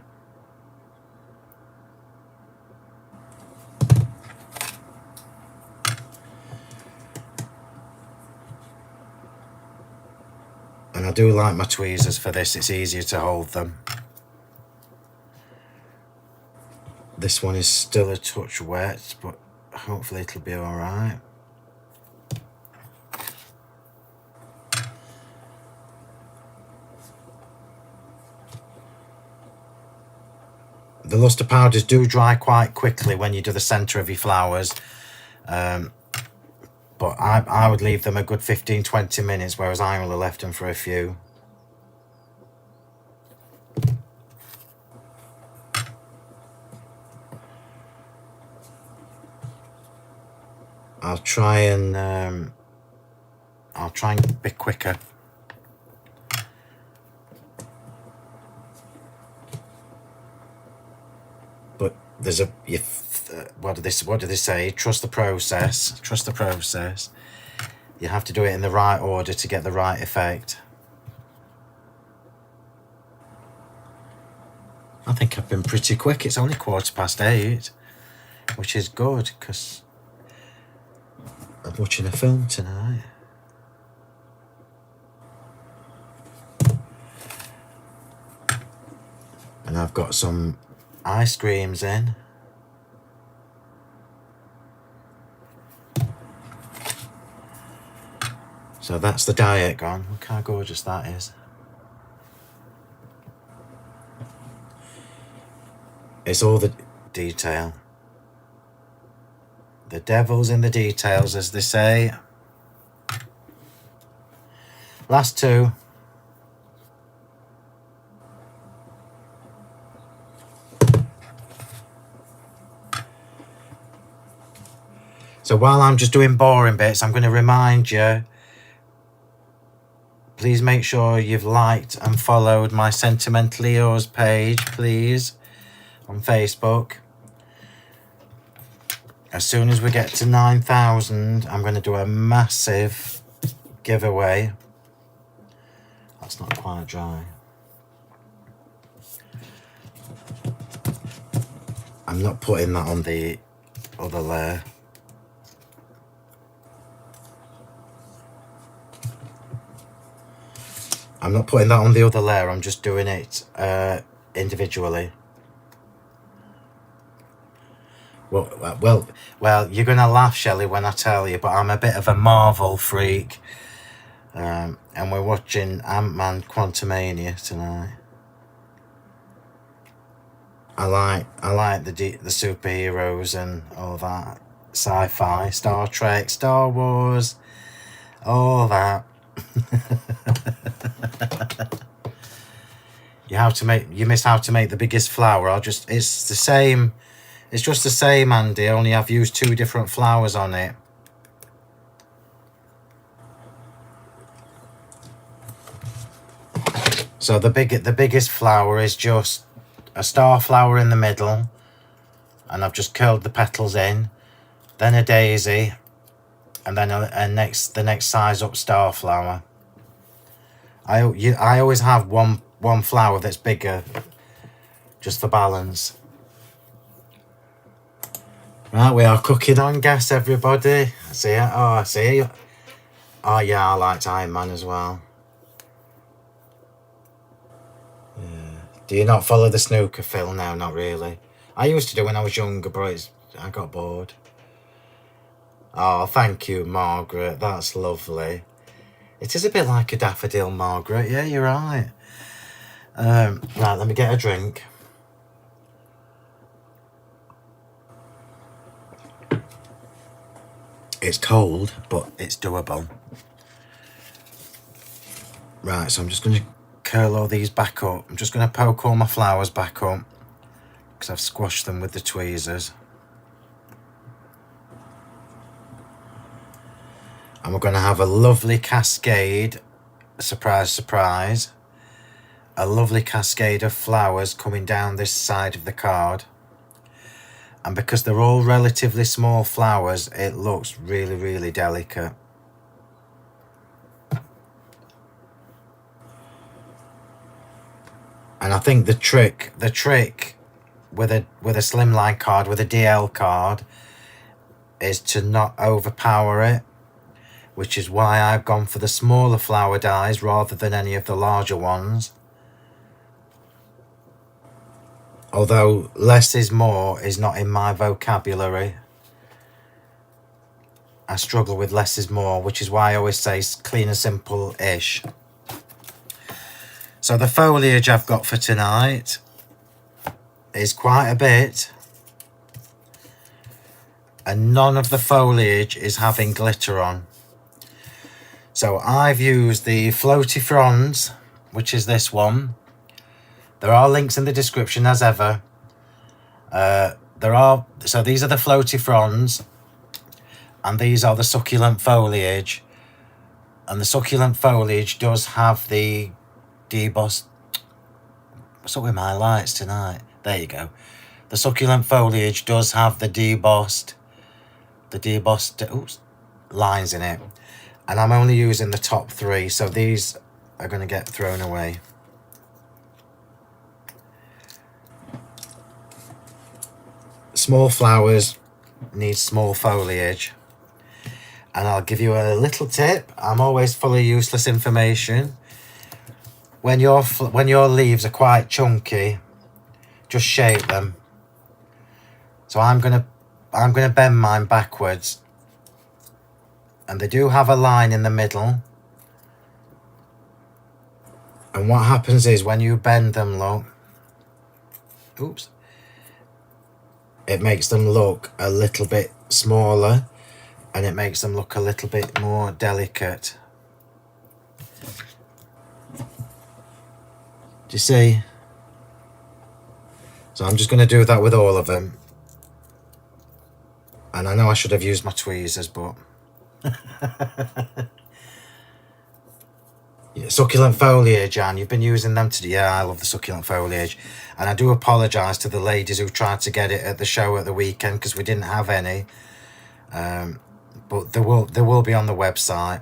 And I do like my tweezers for this, it's easier to hold them. This one is still a touch wet, but hopefully it'll be alright. The luster powders do dry quite quickly when you do the centre of your flowers. But I would leave them a good 15-20 minutes, whereas I only left them for a few. I'll try and be quicker. But there's a what do they say? Trust the process. Trust the process. You have to do it in the right order to get the right effect. I think I've been pretty quick. It's only 8:15, which is good because I'm watching a film tonight. And I've got some ice creams in. So that's the diet gone. Look how gorgeous that is. It's all the detail. The devil's in the details, as they say. Last two. So while I'm just doing boring bits, I'm going to remind you, please make sure you've liked and followed my Sentimentally Yours page, please, on Facebook. As soon as we get to 9,000, I'm going to do a massive giveaway. That's not quite dry. I'm not putting that on the other layer. I'm not putting that on the other layer, I'm just doing it individually. Well, you're going to laugh, Shelley, when I tell you, but I'm a bit of a Marvel freak. And we're watching Ant-Man Quantumania tonight. I like the superheroes and all that. Sci-fi, Star Trek, Star Wars, all that. You miss how to make the biggest flower. it's the same. It's just the same, Andy, only I've used 2 different flowers on it. So the biggest flower is just a star flower in the middle, and I've just curled the petals in, then a daisy, and then the next size up star flower. I always have one flower that's bigger, just for balance. Right, we are cooking on gas, everybody. See ya. Oh, I see you. Oh yeah, I liked Iron Man as well. Yeah. Do you not follow the snooker, Phil? No, not really. I used to do when I was younger, but I got bored. Oh, thank you, Margaret. That's lovely. It is a bit like a daffodil, Margaret. Yeah, you're right. Right, let me get a drink. It's cold, but it's doable. Right, so I'm just going to curl all these back up. I'm just going to poke all my flowers back up because I've squashed them with the tweezers. And we're going to have a lovely cascade, surprise, surprise, a lovely cascade of flowers coming down this side of the card. And because they're all relatively small flowers, it looks really, really delicate. And I think the trick with a Slimline card, with a DL card, is to not overpower it, which is why I've gone for the smaller flower dies rather than any of the larger ones. Although less is more is not in my vocabulary. I struggle with less is more, which is why I always say clean and simple-ish. So the foliage I've got for tonight is quite a bit. And none of the foliage is having glitter on. So I've used the floaty fronds, which is this one. There are links in the description as ever. So these are the floaty fronds, and these are the succulent foliage. And the succulent foliage does have the debossed. What's up with my lights tonight? There you go. The succulent foliage does have the debossed lines in it. And I'm only using the top three, so these are going to get thrown away. Small flowers need small foliage. And I'll give you a little tip. I'm always full of useless information. When your leaves are quite chunky, just shape them. So I'm gonna bend mine backwards. And they do have a line in the middle. And what happens is when you bend them, look. Oops. It makes them look a little bit smaller, and it makes them look a little bit more delicate. Do you see? So I'm just going to do that with all of them. And I know I should have used my tweezers, but... Yeah, succulent foliage, Anne, you've been using them today. Yeah, I love the succulent foliage. And I do apologise to the ladies who tried to get it at the show at the weekend because we didn't have any. But there will be on the website.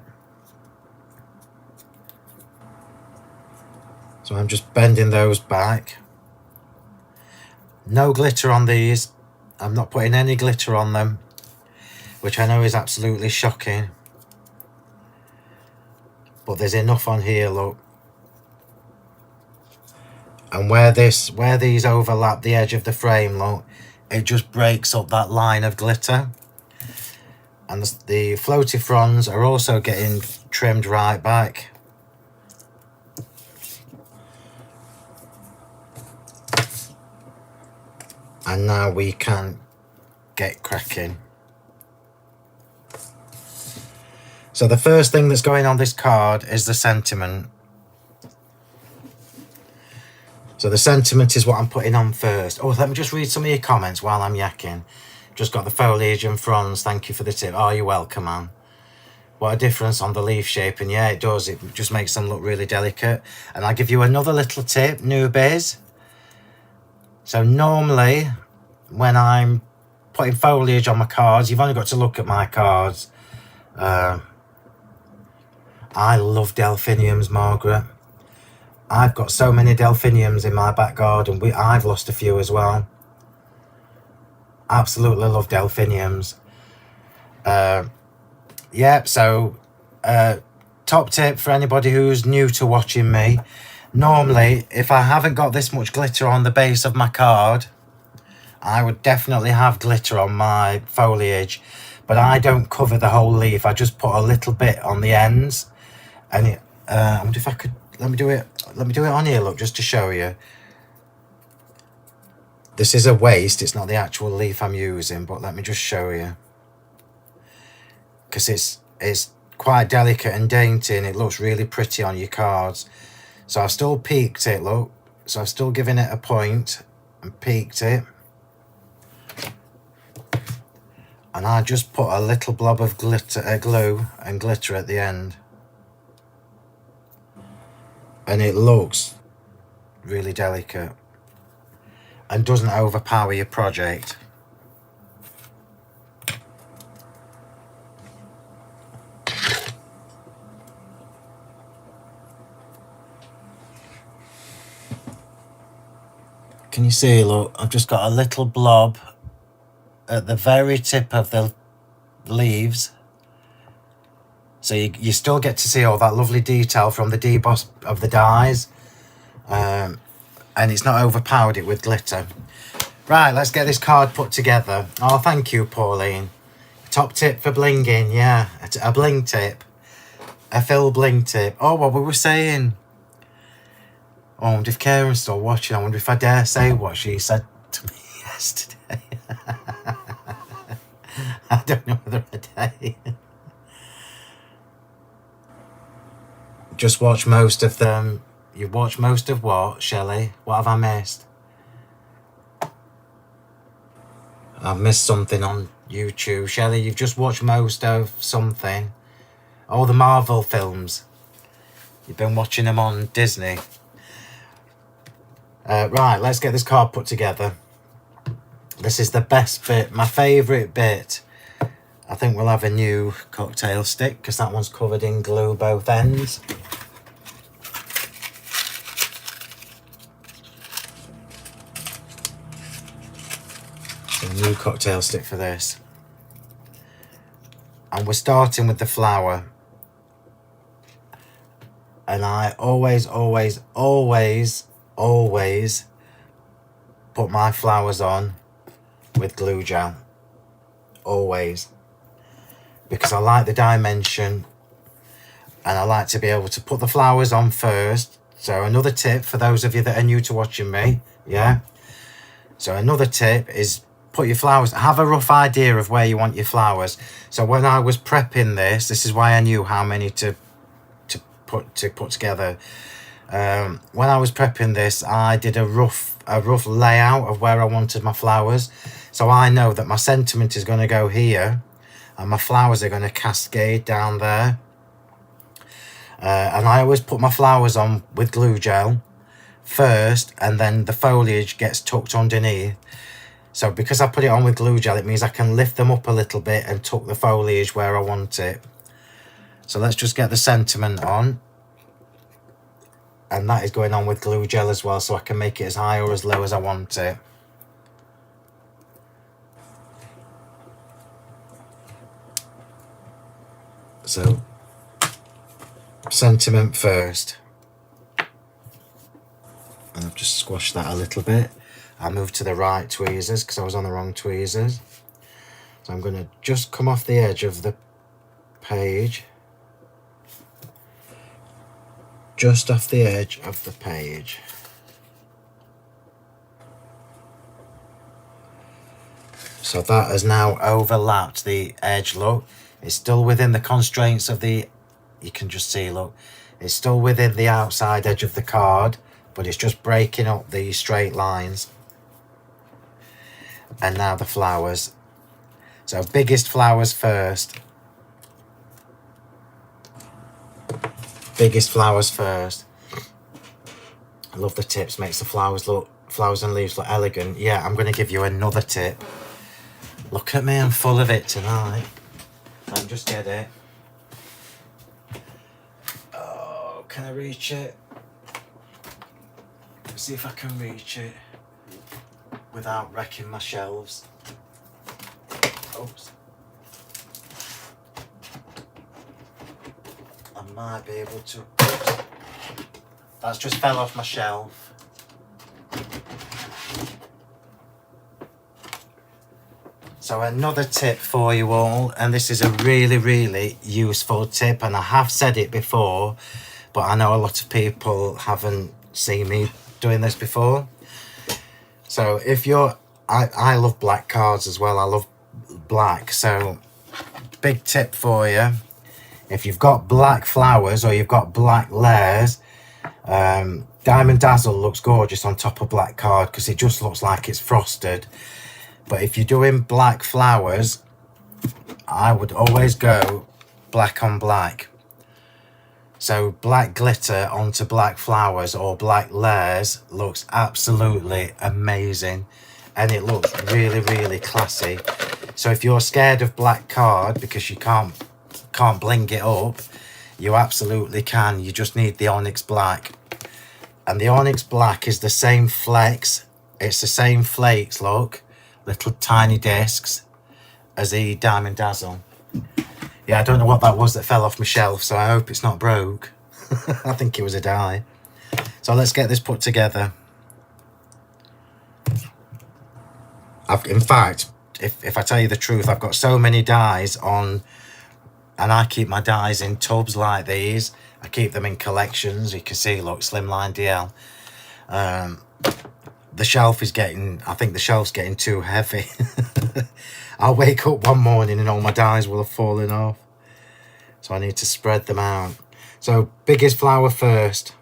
So I'm just bending those back. No glitter on these. I'm not putting any glitter on them, which I know is absolutely shocking. But there's enough on here, look. And where these overlap the edge of the frame, look, it just breaks up that line of glitter. And the floaty fronds are also getting trimmed right back. And now we can get cracking. So the first thing that's going on this card is the sentiment. So the sentiment is what I'm putting on first. Oh, let me just read some of your comments while I'm yakking. Just got the foliage and fronds. Thank you for the tip. Oh, you're welcome, man. what a difference on the leaf shape. And yeah, it does. It just makes them look really delicate. And I'll give you another little tip, newbies. So normally when I'm putting foliage on my cards, you've only got to look at my cards. I love delphiniums, Margaret. I've got so many delphiniums in my back garden. I've lost a few as well. Absolutely love delphiniums. Yeah, so top tip for anybody who's new to watching me. Normally, if I haven't got this much glitter on the base of my card, I would definitely have glitter on my foliage, but I don't cover the whole leaf. I just put a little bit on the ends. And I wonder if I could, let me do it on here, look, just to show you. This is a waste, it's not the actual leaf I'm using, but let me just show you. Because it's quite delicate and dainty, and it looks really pretty on your cards. So I've still peaked it, look. So I've still given it a point and peaked it. And I just put a little blob of glitter, glue and glitter at the end. And it looks really delicate and doesn't overpower your project. Can you see, look, I've just got a little blob at the very tip of the leaves. So you still get to see all that lovely detail from the deboss of the dies. And it's not overpowered it with glitter. Right, let's get this card put together. Oh, thank you, Pauline. Top tip for blinging, yeah. A bling tip. A Phill bling tip. Oh, what we were saying. Oh, I wonder if Karen's still watching. I wonder if I dare say what she said to me yesterday. I don't know whether I dare. Just watch most of them. You watch most of what, Shelley? What have I missed? I've missed something on YouTube. Shelley, you've just watched most of something. All the Marvel films. You've been watching them on Disney. Right, let's get this card put together. This is the best bit, my favourite bit. I think we'll have a new cocktail stick because that one's covered in glue both ends. So a new cocktail stick for this. And we're starting with the flower. And I always put my flowers on with glue gel. Always. Because I like the dimension and I like to be able to put the flowers on first. So another tip for those of you that are new to watching me, yeah. So another tip is put your flowers, have a rough idea of where you want your flowers. So when I was prepping this is why I knew how many to put together. When I was prepping this, I did a rough layout of where I wanted my flowers. So I know that my sentiment is going to go here and my flowers are going to cascade down there. And I always put my flowers on with glue gel first, and then the foliage gets tucked underneath. So because I put it on with glue gel, it means I can lift them up a little bit and tuck the foliage where I want it. So let's just get the sentiment on. And that is going on with glue gel as well, so I can make it as high or as low as I want it. So, sentiment first. And I've just squashed that a little bit. I moved to the right tweezers because I was on the wrong tweezers. So I'm going to just come off the edge of the page. Just off the edge of the page. So that has now overlapped the edge, look. It's still within the constraints of the, you can just see, look. It's still within the outside edge of the card, but it's just breaking up the straight lines. And now the flowers. So biggest flowers first. Biggest flowers first. I love the tips, makes the flowers and leaves look elegant. Yeah, I'm going to give you another tip. Look at me, I'm full of it tonight. Let me just get it. Oh, can I reach it? Let's see if I can reach it without wrecking my shelves. Oops. I might be able to. Oops. That's just fell off my shelf. So another tip for you all, and this is a really, really useful tip, and I have said it before, but I know a lot of people haven't seen me doing this before. So if you're, I love black cards as well, I love black, so big tip for you, if you've got black flowers or you've got black layers, Diamond Dazzle looks gorgeous on top of black card because it just looks like it's frosted. But if you're doing black flowers, I would always go black on black. So black glitter onto black flowers or black layers looks absolutely amazing, and it looks really, really classy. So if you're scared of black card because you can't bling it up, you absolutely can. You just need the onyx black, and the onyx black is the same flecks, it's the same flakes, look, little tiny discs, as the Diamond Dazzle. Yeah, I don't know what that was that fell off my shelf, so I hope it's not broke. I think it was a die. So let's get this put together. In fact, if I tell you the truth, I've got so many dies on, and I keep my dies in tubs like these. I keep them in collections. You can see, look, Slimline DL. The shelf is getting, I think the shelf's getting too heavy. I'll wake up one morning and all my dies will have fallen off. So I need to spread them out. So biggest flower first.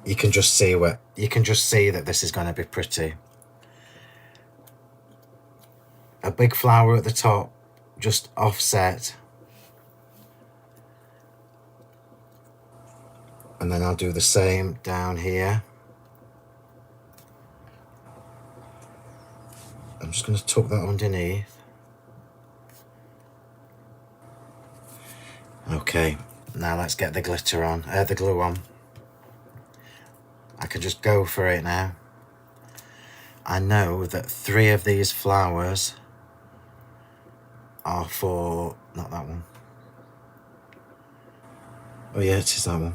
You can just see that this is going to be pretty. A big flower at the top, just offset. And then I'll do the same down here. I'm just going to tuck that underneath. Okay, now let's get the glitter on, the glue on. I can just go for it now. I know that 3 of these flowers are for, not that one. Oh yeah, it is that one.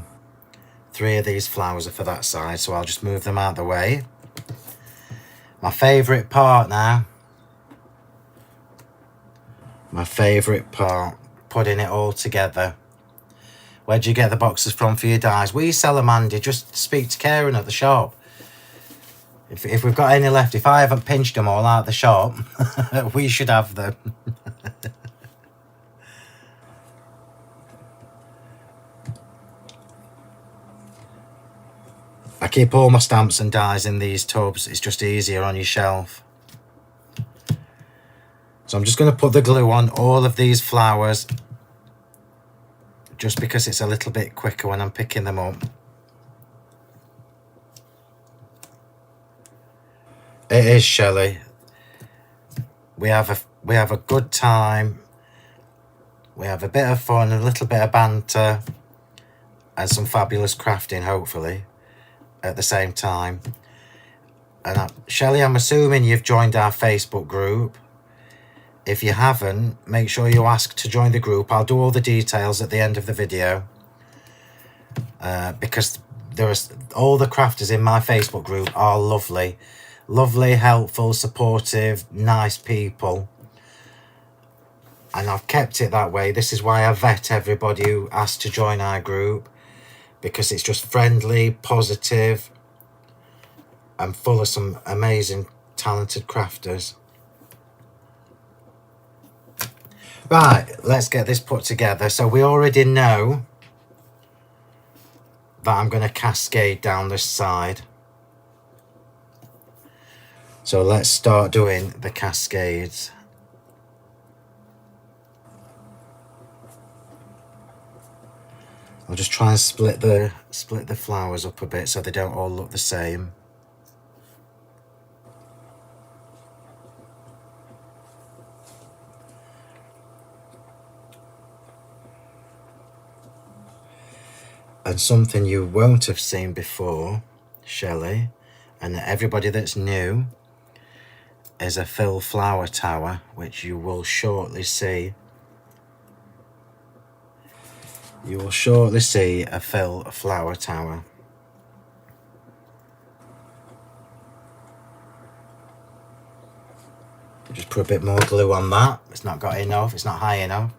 3 of these flowers are for that side, so I'll just move them out of the way. My favourite part now. My favourite part, putting it all together. Where'd you get the boxes from for your dies? We sell them, Andy. Just speak to Karen at the shop. If we've got any left, if I haven't pinched them all out the shop, we should have them. I keep all my stamps and dies in these tubs. It's just easier on your shelf. So I'm just going to put the glue on all of these flowers, just because it's a little bit quicker when I'm picking them up. It is, Shelley. We have a good time. We have a bit of fun, a little bit of banter, and some fabulous crafting, hopefully, at the same time. And Shelley, I'm assuming you've joined our Facebook group. If you haven't, make sure you ask to join the group. I'll do all the details at the end of the video, because all the crafters in my Facebook group are lovely, helpful, supportive, nice people, and I've kept it that way. This is why I vet everybody who asks to join our group, because it's just friendly, positive, and full of some amazing, talented crafters. Right, let's get this put together. So we already know that I'm going to cascade down this side. So let's start doing the cascades. I'll just try and split the flowers up a bit so they don't all look the same. And something you won't have seen before, Shelley, and everybody that's new, is a Phill flower tower, which you will shortly see. You will shortly see a Phill flower tower. Just put a bit more glue on that. It's not got enough, it's not high enough.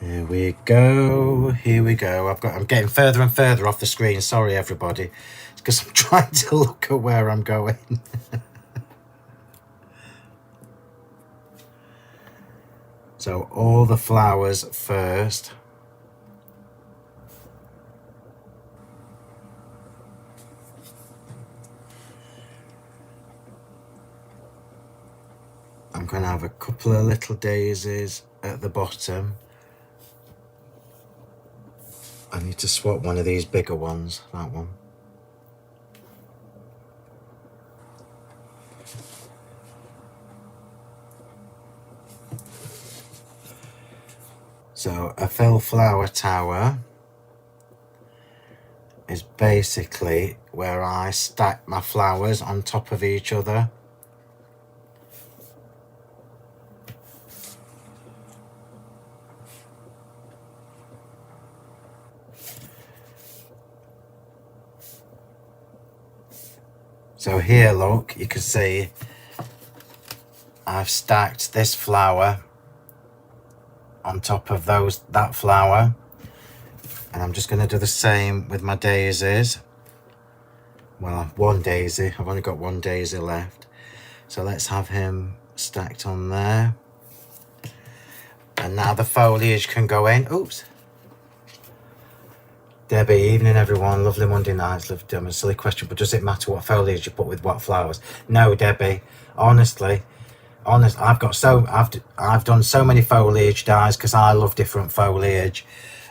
Here we go, here we go. I'm getting further and further off the screen, sorry everybody. It's because I'm trying to look at where I'm going. So all the flowers first. I'm going to have a couple of little daisies at the bottom. I need to swap one of these bigger ones, that one. So a Phill flower tower is basically where I stack my flowers on top of each other. So here, look, you can see I've stacked this flower on top of that flower, and I'm just going to do the same with my daisies. Well, one daisy, I've only got one daisy left, so let's have him stacked on there. And now the foliage can go in. Oops. Debbie, evening everyone, lovely Monday nights. A silly question, but does it matter what foliage you put with what flowers? No, Debbie, honestly, I've done so many foliage dies because I love different foliage.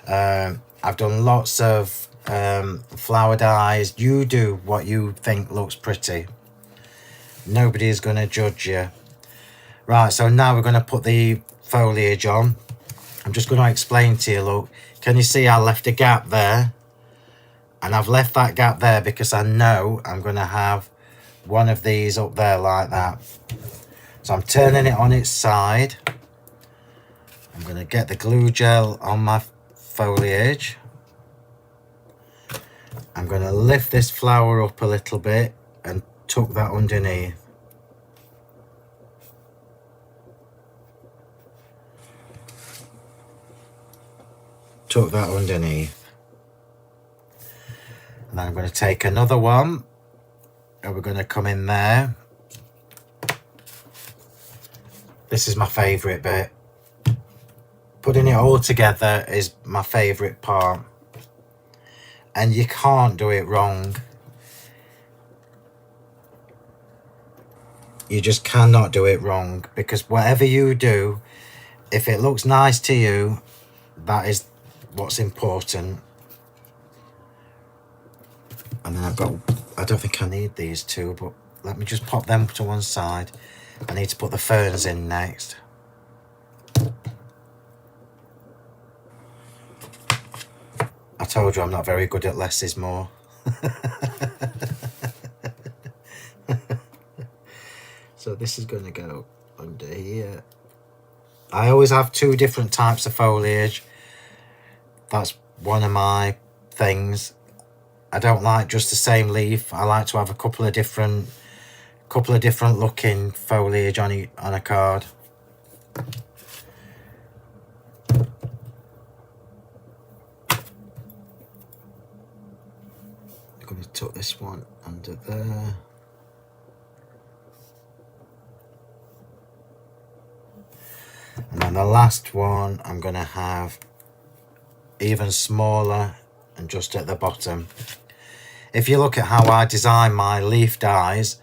I've done lots of flower dies. You do what you think looks pretty. Nobody is going to judge you. Right, so now we're going to put the foliage on. I'm just going to explain to you, look. Can you see I left a gap there? And I've left that gap there because I know I'm going to have one of these up there like that. So I'm turning it on its side. I'm going to get the glue gel on my foliage. I'm going to lift this flower up a little bit and tuck that underneath. Tuck that underneath. And then I'm going to take another one and we're going to come in there. This is my favourite bit. Putting it all together is my favourite part. And you can't do it wrong. You just cannot do it wrong, because whatever you do, if it looks nice to you, that is what's important. And then I don't think I need these two, but let me just pop them to one side. I need to put the ferns in next. I told you I'm not very good at less is more. So this is going to go under here. I always have two different types of foliage. That's one of my things. I don't like just the same leaf. I like to have a couple of different looking foliage on a card. I'm going to tuck this one under there. And then the last one I'm going to have even smaller and just at the bottom. if you look at how I design my leaf dies,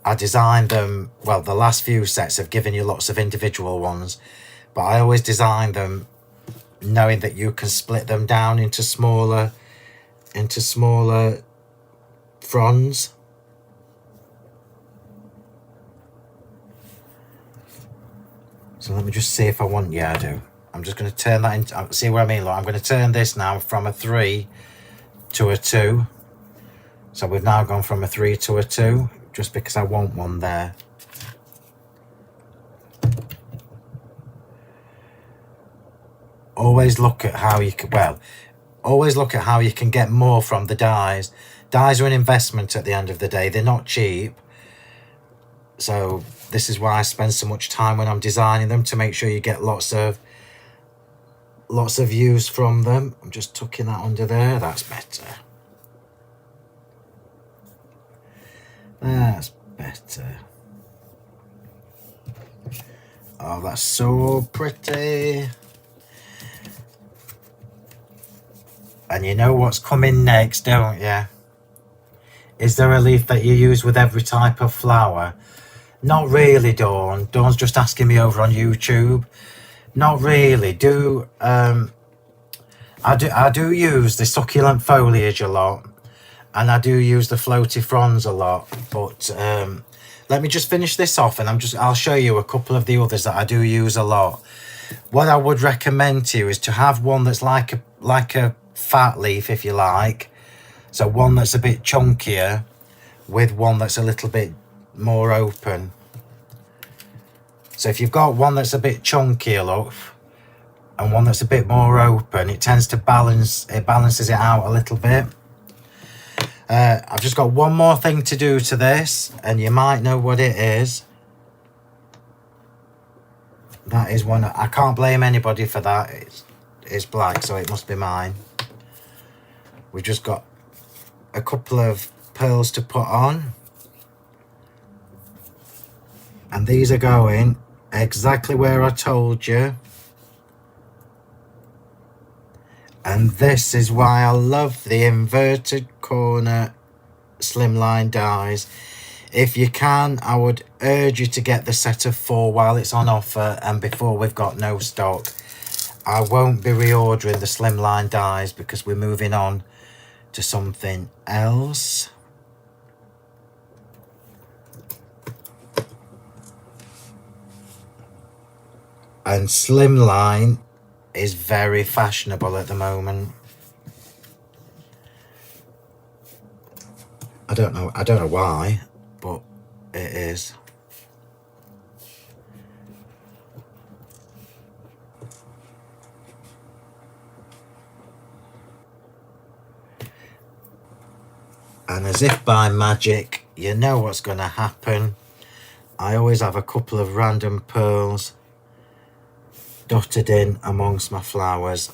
I designed them, well, the last few sets have given you lots of individual ones, but I always design them knowing that you can split them down into smaller fronds. So let me just see if I want, yeah, I do. I'm just going to turn that into, see what I mean? Look, I'm going to turn this now from a 3 to a 2. So we've now gone from a 3 to a 2, just because I want one there. Always look at how you can, well, always look at how you can get more from the dies. Dies are an investment at the end of the day. They're not cheap. So this is why I spend so much time when I'm designing them, to make sure you get lots of use from them. I'm just tucking that under there. That's better. That's better. Oh, that's so pretty. And you know what's coming next, don't you? Is there a leaf that you use with every type of flower? Not really, Dawn. Dawn's just asking me over on YouTube. Not really. I do use the succulent foliage a lot, and I do use the floaty fronds a lot. But let me just finish this off, and I'll show you a couple of the others that I do use a lot. What I would recommend to you is to have one that's like a fat leaf, if you like. So one that's a bit chunkier with one that's a little bit more open. So if you've got one that's a bit chunkier, look, and one that's a bit more open, it tends to balances it out a little bit. I've just got one more thing to do to this, and you might know what it is. That is one, I can't blame anybody for that. It's black, so it must be mine. We've just got a couple of pearls to put on, and these are going exactly where I told you. And this is why I love the inverted corner slimline dies. If you can, I would urge you to get the set of 4 while it's on offer and before we've got no stock. I won't be reordering the slimline dies because we're moving on to something else. And slimline is very fashionable at the moment. I don't know why, but it is. And as if by magic, you know what's going to happen. I always have a couple of random pearls dotted in amongst my flowers.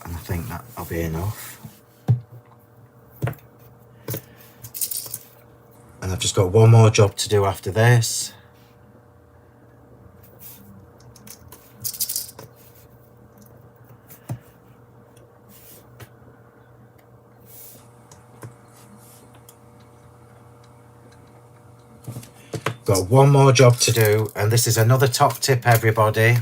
And I think that'll be enough. And I've just got one more job to do after this. Got one more job to do, and this is another top tip, everybody.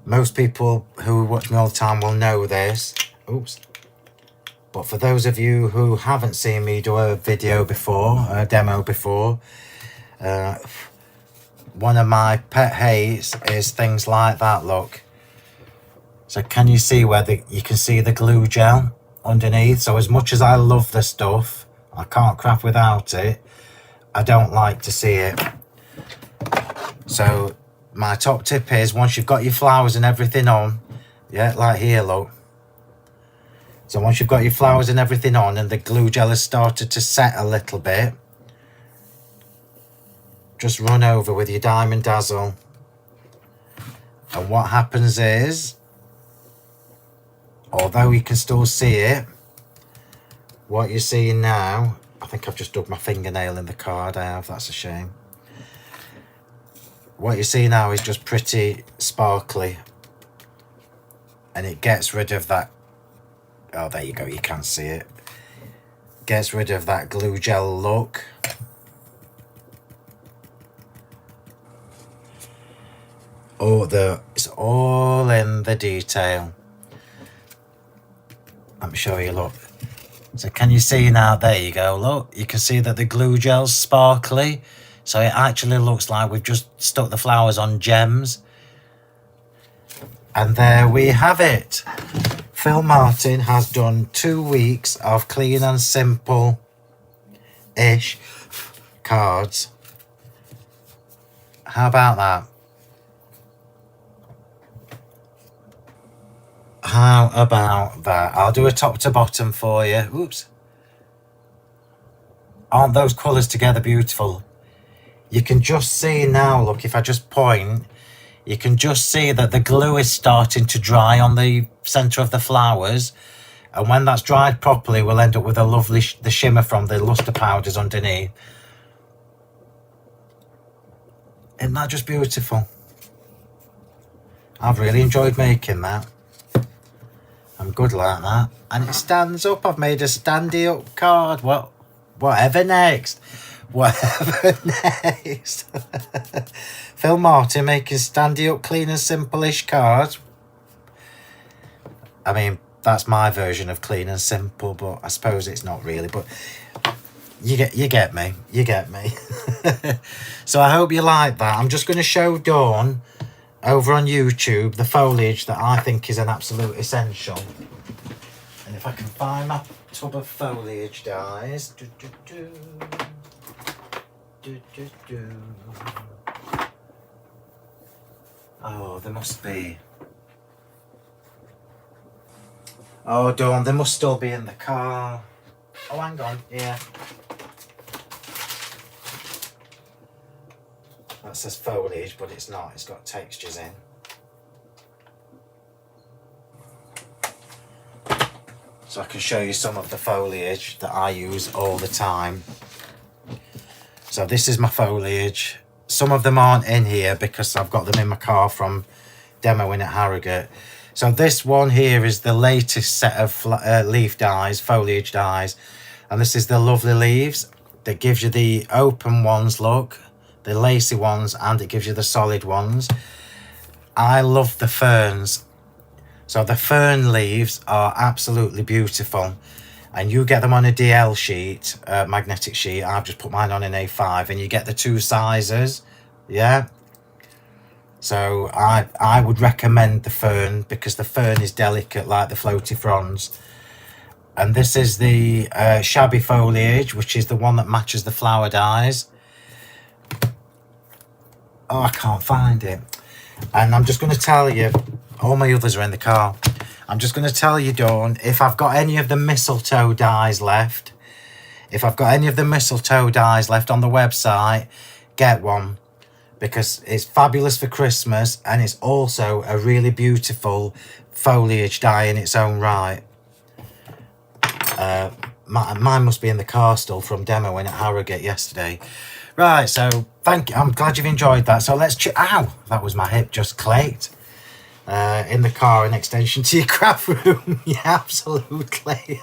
Most people who watch me all the time will know this. Oops. But for those of you who haven't seen me do a video before, a demo before, one of my pet hates is things like that, look. So can you see where you can see the glue gel underneath? So as much as I love the stuff, I can't craft without it. I don't like to see it. So my top tip is, once you've got your flowers and everything on, yeah, like here, look. So once you've got your flowers and everything on and the glue gel has started to set a little bit, just run over with your Diamond Dazzle. And what happens is, although you can still see it, what you're seeing now, I think I've just dug my fingernail in the card. I have, that's a shame. What you see now is just pretty sparkly and it gets rid of that. Oh, there you go, you can't see it. Gets rid of that glue gel look. Oh, it's all in the detail. Let me show you, look. So can you see now? There you go, look. You can see that the glue gel's sparkly. So it actually looks like we've just stuck the flowers on gems. And there we have it. Phill Martin has done 2 weeks of clean and simple-ish cards. How about that? How about that? I'll do a top to bottom for you. Oops. Aren't those colours together beautiful? You can just see now, look, if I just point, you can just see that the glue is starting to dry on the centre of the flowers. And when that's dried properly, we'll end up with a lovely the shimmer from the lustre powders underneath. Isn't that just beautiful? I've really enjoyed making that. I'm good like that. And it stands up. I've made a standy up card. Whatever next. Whatever next. Phill Martin making standy up clean and simple-ish cards. I mean, that's my version of clean and simple, but I suppose it's not really. But you get me. You get me. So I hope you like that. I'm just going to show Dawn over on YouTube the foliage that I think is an absolute essential. And if I can find my tub of foliage dies. Oh, there must be. Oh, Dawn, they must still be in the car. Oh, hang on, yeah. That says foliage, but it's not. It's got textures in. So I can show you some of the foliage that I use all the time. So this is my foliage. Some of them aren't in here because I've got them in my car from demoing at Harrogate. So this one here is the latest set of leaf dies, foliage dies. And this is the lovely leaves that gives you the open ones, look. The lacy ones, and it gives you the solid ones. I love the ferns. So the fern leaves are absolutely beautiful. And you get them on a DL sheet, magnetic sheet. I've just put mine on an A5, and you get the 2 sizes. Yeah. So I would recommend the fern because the fern is delicate like the floaty fronds. And this is the Shabby foliage, which is the one that matches the flower dies. Oh, I can't find it. And I'm just going to tell you, all my others are in the car. I'm just going to tell you, Dawn, if I've got any of the mistletoe dies left, on the website, get one. Because it's fabulous for Christmas, and it's also a really beautiful foliage die in its own right. Mine must be in the car still from demoing at Harrogate yesterday. Right, so thank you. I'm glad you've enjoyed that. So let's ow, that was my hip just claked. In the car, an extension to your craft room. Yeah, absolutely.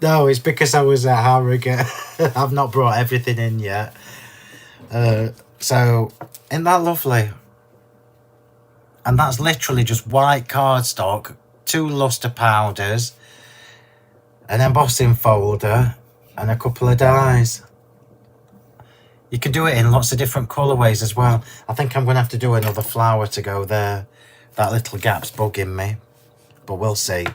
No, it's because I was at Harrogate. I've not brought everything in yet. So isn't that lovely? And that's literally just white cardstock, 2 lustre powders, an embossing folder, and a couple of dies. You can do it in lots of different colourways as well. I think I'm going to have to do another flower to go there. That little gap's bugging me, but we'll see.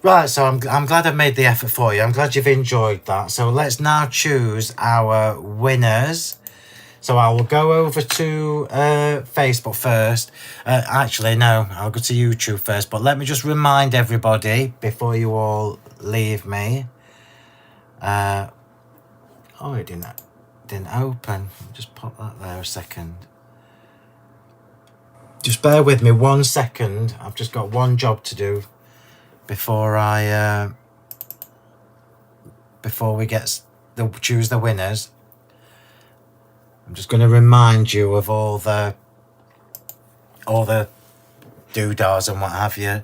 Right, so I'm glad I've made the effort for you. I'm glad you've enjoyed that. So let's now choose our winners. So I will go over to Facebook first. Actually, no, I'll go to YouTube first. But let me just remind everybody before you all leave me. Oh, it didn't open. Just pop that there a second. Just bear with me 1 second. I've just got one job to do before we choose the winners. I'm just going to remind you of all the doodahs and what have you.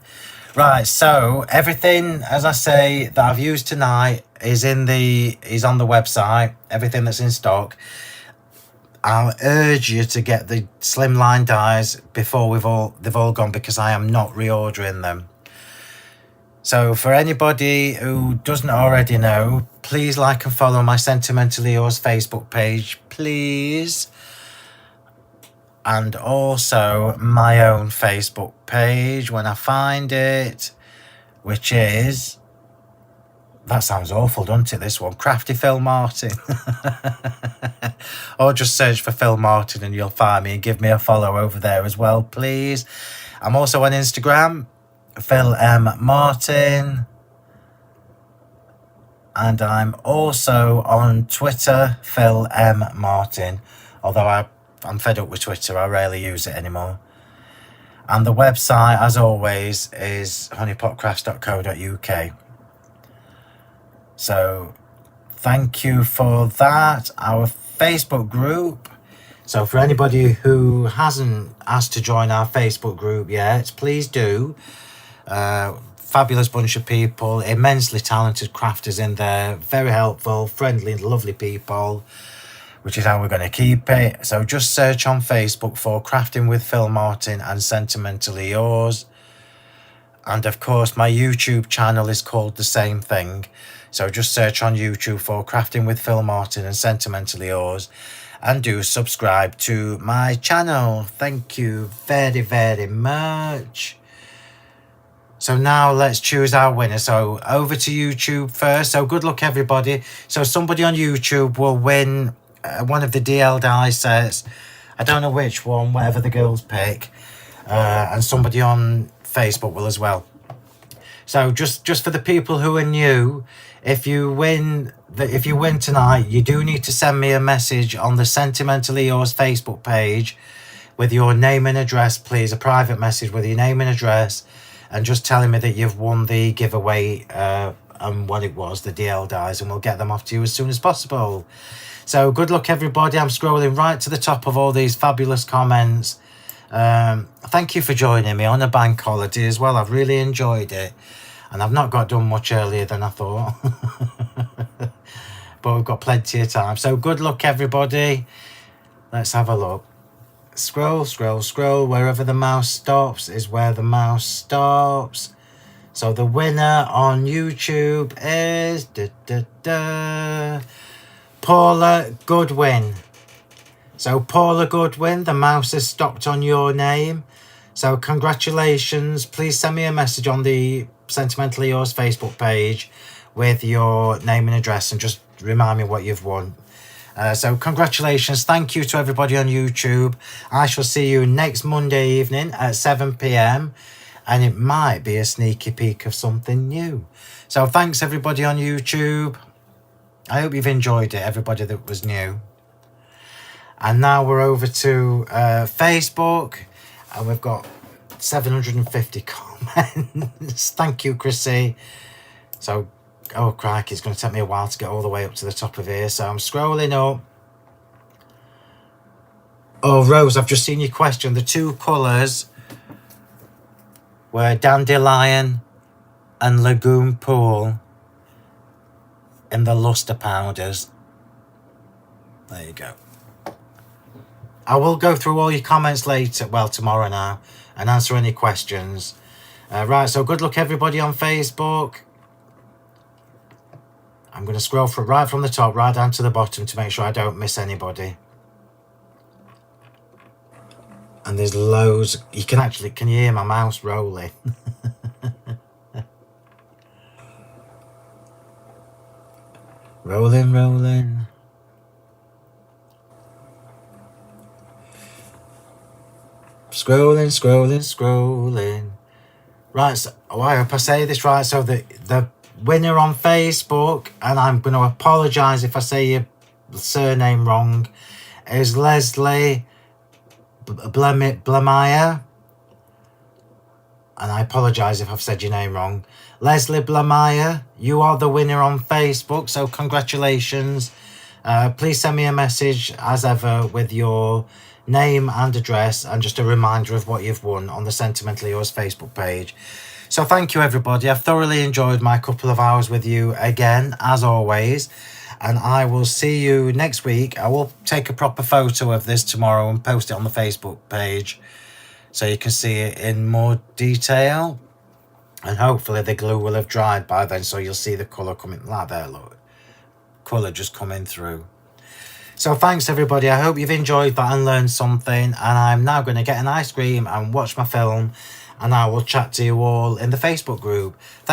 Right, so everything, as I say, that I've used tonight is on the website. Everything that's in stock. I'll urge you to get the Slimline dies before they've all gone, because I am not reordering them. So for anybody who doesn't already know, please like and follow my Sentimentally Yours Facebook page, please. And also my own Facebook page when I find it, which is, that sounds awful, doesn't it, this one? Crafty Phill Martin. Or just search for Phill Martin and you'll find me, and give me a follow over there as well, please. I'm also on Instagram, Phill M Martin. And I'm also on Twitter, Phill M Martin. Although I'm fed up with Twitter, I rarely use it anymore. And the website, as always, is honeypotcrafts.co.uk. So thank you for that. Our Facebook group. So for anybody who hasn't asked to join our Facebook group yet, please do. Fabulous bunch of people, immensely talented crafters in there, very helpful, friendly, lovely people, which is how we're going to keep it. So just search on Facebook for Crafting with Phill Martin and Sentimentally Yours. And of course, my YouTube channel is called the same thing. So just search on YouTube for Crafting with Phill Martin and Sentimentally Yours. And do subscribe to my channel. Thank you very, very much. So now let's choose our winner. So over to YouTube first. So good luck, everybody. So somebody on YouTube will win one of the DL Die sets. I don't know which one, whatever the girls pick. And somebody on Facebook will as well. So just for the people who are new, if you win tonight, you do need to send me a message on the Sentimentally Yours Facebook page with your name and address, please. A private message with your name and address, and just telling me that you've won the giveaway and what it was, the DL dies, and we'll get them off to you as soon as possible. So good luck, everybody. I'm scrolling right to the top of all these fabulous comments. Thank you for joining me on a bank holiday as well. I've really enjoyed it, and I've not got done much earlier than I thought. But we've got plenty of time. So good luck, everybody. Let's have a look. Scroll, scroll, scroll. Wherever the mouse stops is where the mouse stops. So the winner on YouTube is Paula Goodwin. So Paula Goodwin, the mouse has stopped on your name. So congratulations. Please send me a message on the Sentimentally Yours Facebook page with your name and address, and just remind me what you've won. So congratulations. Thank you to everybody on YouTube. I shall see you next Monday evening at 7 p.m. and it might be a sneaky peek of something new. So thanks everybody on YouTube. I hope you've enjoyed it, everybody that was new. And now we're over to Facebook, and we've got 750 comments. Thank you, Chrissy. So oh crikey, it's going to take me a while to get all the way up to the top of here. So I'm scrolling up. Oh, Rose, I've just seen your question. The two colours were Dandelion and Lagoon Pool in the luster powders. There you go. I will go through all your comments later, well, tomorrow now, and answer any questions. Right, so good luck everybody on Facebook. I'm going to scroll right from the top right down to the bottom to make sure I don't miss anybody. And there's loads. Can you hear my mouse rolling? Rolling, rolling. Scrolling, scrolling, scrolling. Right, so I hope I say this right. So the winner on Facebook, and I'm going to apologise if I say your surname wrong, is Leslie Blamire. And I apologise if I've said your name wrong. Leslie Blamire, you are the winner on Facebook, so congratulations. Please send me a message as ever with your name and address, and just a reminder of what you've won on the Sentimentally Yours Facebook page. So thank you, everybody. I've thoroughly enjoyed my couple of hours with you again, as always. And I will see you next week. I will take a proper photo of this tomorrow and post it on the Facebook page so you can see it in more detail. And hopefully the glue will have dried by then, so you'll see the colour coming. Like there, look. Colour just coming through. So thanks, everybody. I hope you've enjoyed that and learned something. And I'm now going to get an ice cream and watch my film. And I will chat to you all in the Facebook group. Thank